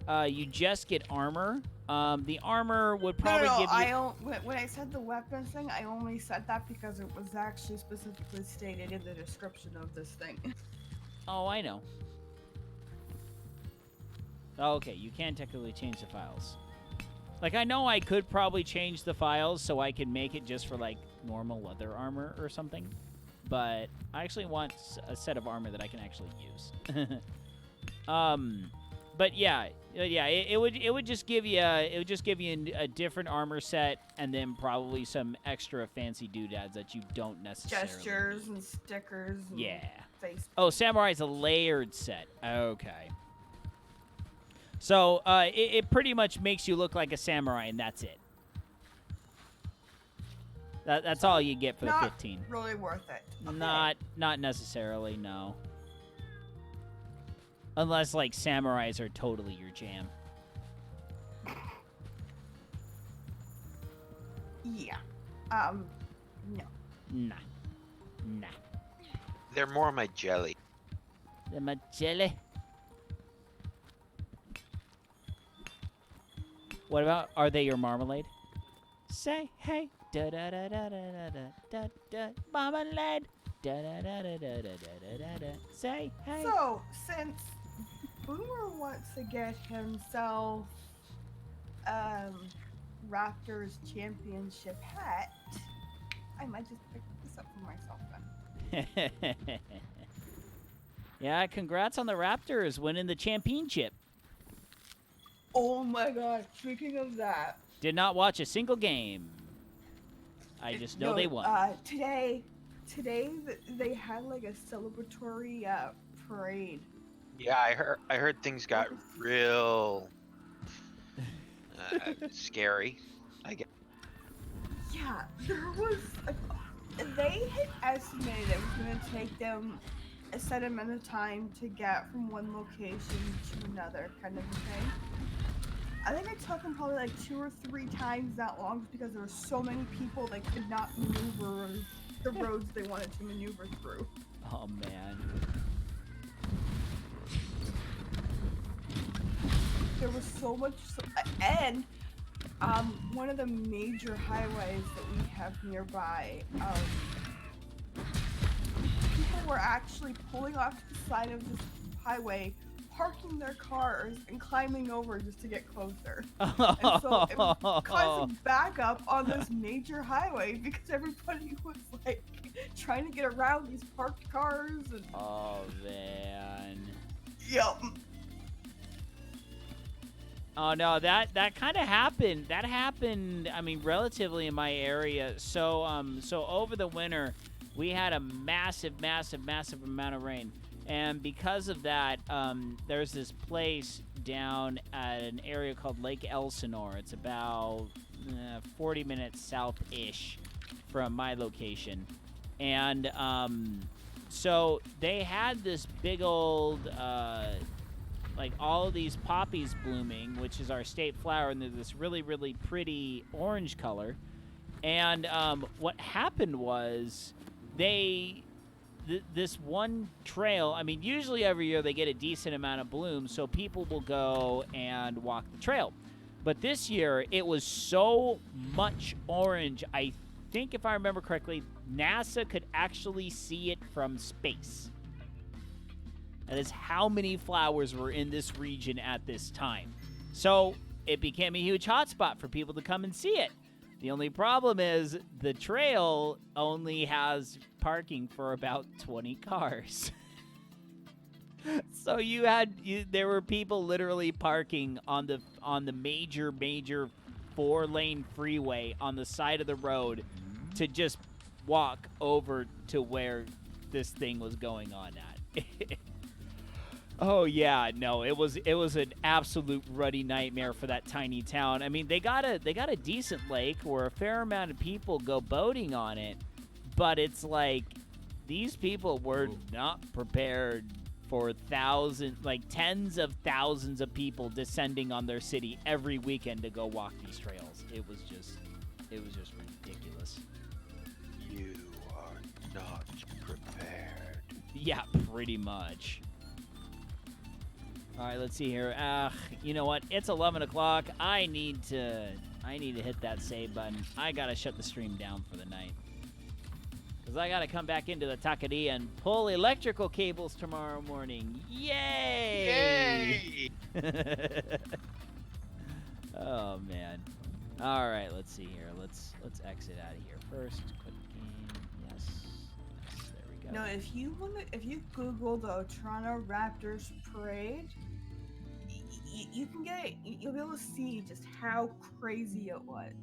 You just get armor. The armor would probably give you... When I said the weapons thing, I only said that because it was actually specifically stated in the description of this thing. Oh, I know. Oh, okay, you can technically change the files. Like, I know I could probably change the files so I can make it just for, like, normal leather armor or something. But I actually want a set of armor that I can actually use. But yeah, it would just give you a different armor set and then probably some extra fancy doodads that you don't necessarily Gestures need. and stickers. And Yeah. face. Oh, Samurai's a layered set. Okay. So it pretty much makes you look like a samurai, and that's it. That's all you get for the 15. Not really worth it. Okay. Not necessarily, no. Unless like samurais are totally your jam. Yeah. No. Nah. They're more my jelly. The Magellan. What about, are they your marmalade? Say hey, da da da da da da da da marmalade, da da da da da da da da. Say hey. So, since Boomer wants to get himself Raptors championship hat, I might just pick this up for myself then. Yeah, congrats on the Raptors winning the championship. Oh my god, speaking of that. Did not watch a single game. I just know they won. Today they had like a celebratory parade. Yeah, I heard things got real scary. I guess. Yeah, there was. They had estimated it was going to take them a set amount of time to get from one location to another, kind of a thing. I think it took them probably like 2 or 3 times that long just because there were so many people they could not maneuver the roads they wanted to maneuver through. Oh man. There was so much, and one of the major highways that we have nearby, people were actually pulling off the side of this highway, parking their cars, and climbing over just to get closer. And so it was causing backup on this major highway because everybody was like trying to get around these parked cars. And Oh man. yep. Oh no, that kind of happened. That happened, I mean, relatively in my area. So over the winter, we had a massive amount of rain. And because of that, there's this place down at an area called Lake Elsinore. It's about 40 minutes south-ish from my location. And so they had this big old, like all of these poppies blooming, which is our state flower, and they're this really, really pretty orange color. And what happened was this one trail, I mean, usually every year they get a decent amount of bloom, so people will go and walk the trail. But this year, it was so much orange, I think if I remember correctly, NASA could actually see it from space. That is how many flowers were in this region at this time. So it became a huge hotspot for people to come and see it. The only problem is the trail only has parking for about 20 cars. So there were people literally parking on the major 4-lane freeway on the side of the road to just walk over to where this thing was going on at. Oh yeah, no, it was an absolute ruddy nightmare for that tiny town. I mean, they got a decent lake where a fair amount of people go boating on it, but it's like these people were not prepared for tens of thousands of people descending on their city every weekend to go walk these trails. It was just ridiculous. You are not prepared. Yeah, pretty much. All right, let's see here. You know what? It's 11 o'clock. I need to hit that save button. I gotta shut the stream down for the night, because I gotta come back into the taqueria and pull electrical cables tomorrow morning. Yay! Oh man. All right, let's see here. Let's exit out of here first. Quit game. Yes. There we No, if you Google the Toronto Raptors parade, you can you'll be able to see just how crazy it was.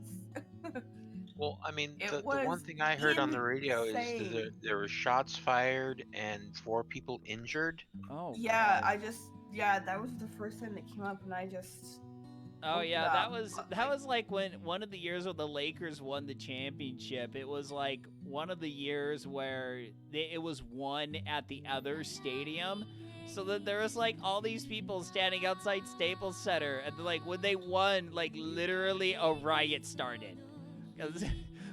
Well, I mean, It the one was thing I heard on the radio is that insane. there were shots fired and 4 people injured. Oh, Yeah, wow. that was the first time that came up, and I just Oh looked it yeah, up. that was like when one of the years when the Lakers won the championship. It was like one of the years where it was won at the other stadium. So that there was like all these people standing outside Staples Center, and like when they won, like literally a riot started. 'Cause,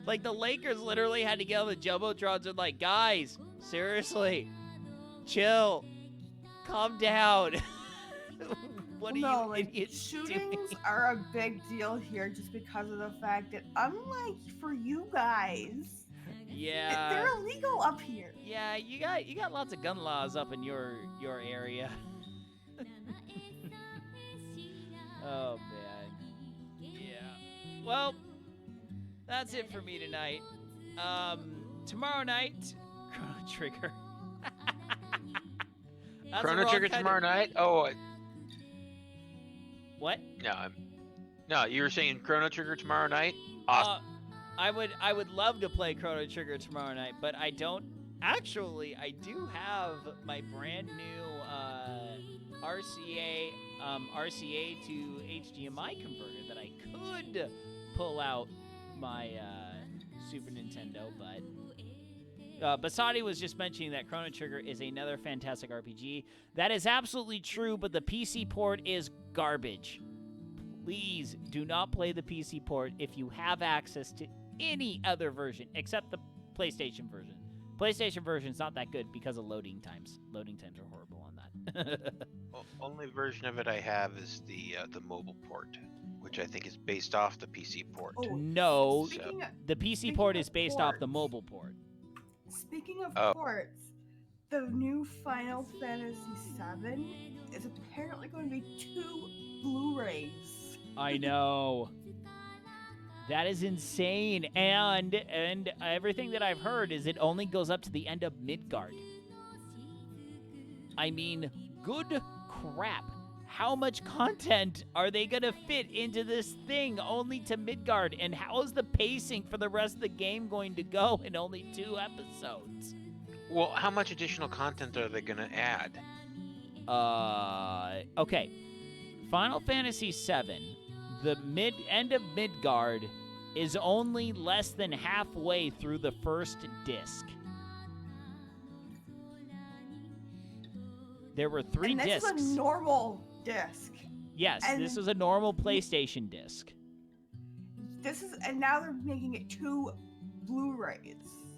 like the Lakers literally had to get on the jumbotrons and like, guys, seriously, chill, calm down. What Well, are no, you like idiots doing? shootings are a big deal here, just because of the fact that unlike for you guys, Yeah. they're illegal up here. Yeah, you got lots of gun laws up in your area. Oh man. Yeah. Well, that's it for me tonight. Tomorrow night, Chrono Trigger. That's the Chrono wrong Trigger kind tomorrow of... night? Oh, What? no, you were saying Chrono Trigger tomorrow night? Awesome. I would love to play Chrono Trigger tomorrow night, but I don't. Actually, I do have my brand new RCA to HDMI converter that I could pull out my Super Nintendo, but Basadi was just mentioning that Chrono Trigger is another fantastic RPG. That is absolutely true, but the PC port is garbage. Please do not play the PC port if you have access to any other version except the PlayStation version. PlayStation version is not that good because of loading times. Loading times are horrible on that. Only version of it I have is the mobile port, which I think is based off the PC port. Oh, No, speaking of, the PC speaking port of is based off the ports. mobile port. Speaking of Oh. ports, the new Final Fantasy VII is apparently going to be 2 Blu-rays. I know. That is insane. And everything that I've heard is it only goes up to the end of Midgard. I mean, good crap. How much content are they going to fit into this thing only to Midgard? And how is the pacing for the rest of the game going to go in only 2 episodes? Well, how much additional content are they going to add? Okay. Final Fantasy VII, the end of Midgard is only less than halfway through the first disc. There were 3 and this discs. is a normal disc. Yes, and this was a normal PlayStation disc. And now they're making it 2 Blu-rays.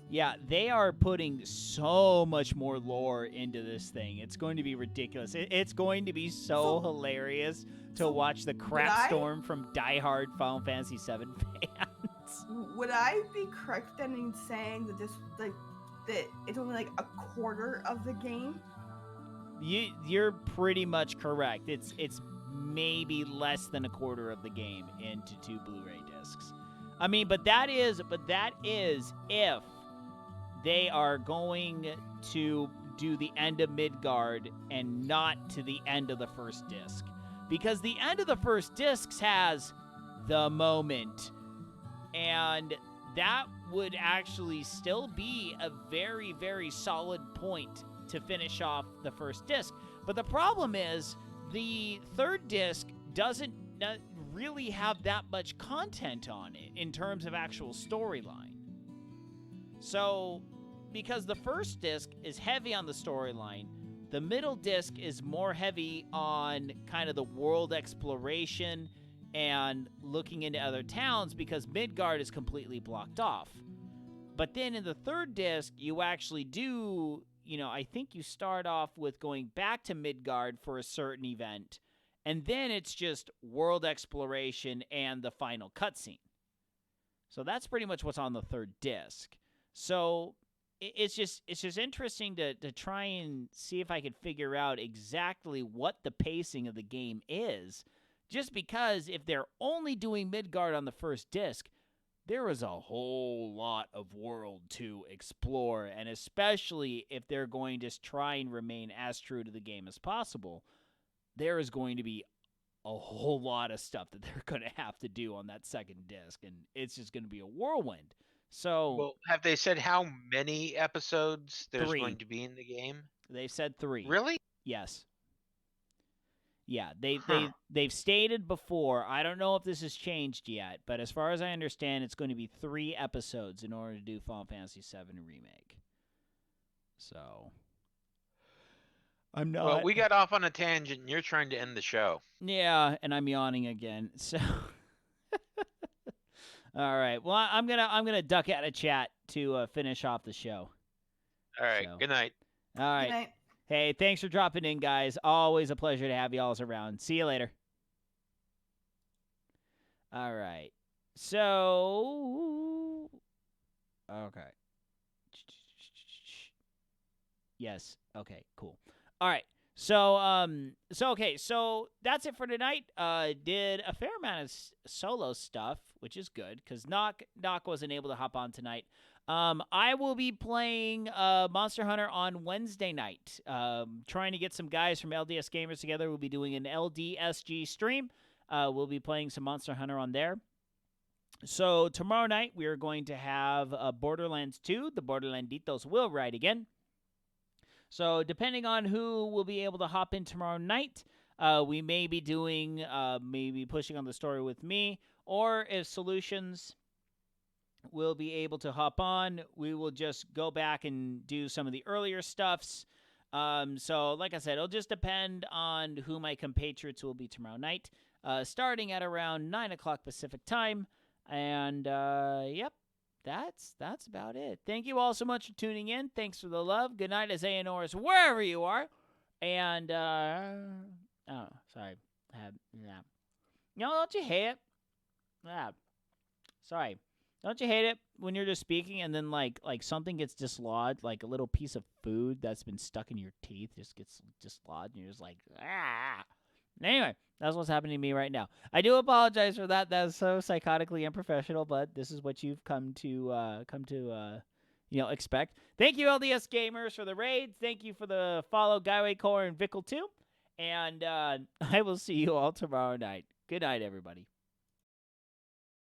Yeah, they are putting so much more lore into this thing. It's going to be ridiculous. It's going to be so hilarious to watch the crap storm from diehard Final Fantasy VII fans. Would I be correct then in saying that that it's only like a quarter of the game? You're pretty much correct. It's maybe less than a quarter of the game into 2 Blu-ray discs. I mean, but that is if they are going to do the end of Midgard and not to the end of the first disc. Because the end of the first disc has the moment. And that would actually still be a very, very solid point to finish off the first disc. But the problem is the third disc doesn't really have that much content on it in terms of actual storyline. So, because the first disc is heavy on the storyline, the middle disc is more heavy on kind of the world exploration and looking into other towns because Midgard is completely blocked off. But then in the third disc, you actually do, I think you start off with going back to Midgard for a certain event, and then it's just world exploration and the final cutscene. So that's pretty much what's on the third disc. So it's just interesting to try and see if I could figure out exactly what the pacing of the game is. Just because if they're only doing Midgard on the first disc, there is a whole lot of world to explore, and especially if they're going to try and remain as true to the game as possible, there is going to be a whole lot of stuff that they're going to have to do on that second disc, and it's just going to be a whirlwind. So, Well, have they said how many episodes there's 3. going to be in the game? They said 3. Really? Yes. Yeah, Huh. they've stated before. I don't know if this has changed yet, but as far as I understand, it's going to be 3 episodes in order to do Final Fantasy VII Remake. So, I'm not. Well, we got off on a tangent, and you're trying to end the show. Yeah, and I'm yawning again. So, all right. Well, I'm gonna duck out of chat to finish off the show. All right. So. Good night. All right. Good night. Hey, thanks for dropping in, guys. Always a pleasure to have y'all around. See you later. All right. So, okay. Yes. Okay, cool. All right. So that's it for tonight. Did a fair amount of solo stuff, which is good because Knock wasn't able to hop on tonight. I will be playing Monster Hunter on Wednesday night. Trying to get some guys from LDS Gamers together. We'll be doing an LDSG stream. We'll be playing some Monster Hunter on there. So tomorrow night we are going to have Borderlands 2. The Borderlanditos will ride again. So depending on who will be able to hop in tomorrow night, we may be doing, maybe pushing on the story with me, or if Solutions will be able to hop on, we will just go back and do some of the earlier stuffs. So like I said, it'll just depend on who my compatriots will be tomorrow night, starting at around 9 o'clock Pacific time. And, yep. That's about it. Thank you all so much for tuning in. Thanks for the love. Good night, Isaiah Norris, wherever you are. And, oh, sorry. Yeah. No, don't you hate it? Yeah. Sorry. Don't you hate it when you're just speaking and then, like something gets dislodged, like a little piece of food that's been stuck in your teeth just gets dislodged, and you're just like, ah. Anyway, that's what's happening to me right now. I do apologize for that. That's so psychotically unprofessional, but this is what you've come to expect. Thank you, LDS Gamers, for the raid. Thank you for the follow, Guyway Core and Vickle too. And I will see you all tomorrow night. Good night, everybody.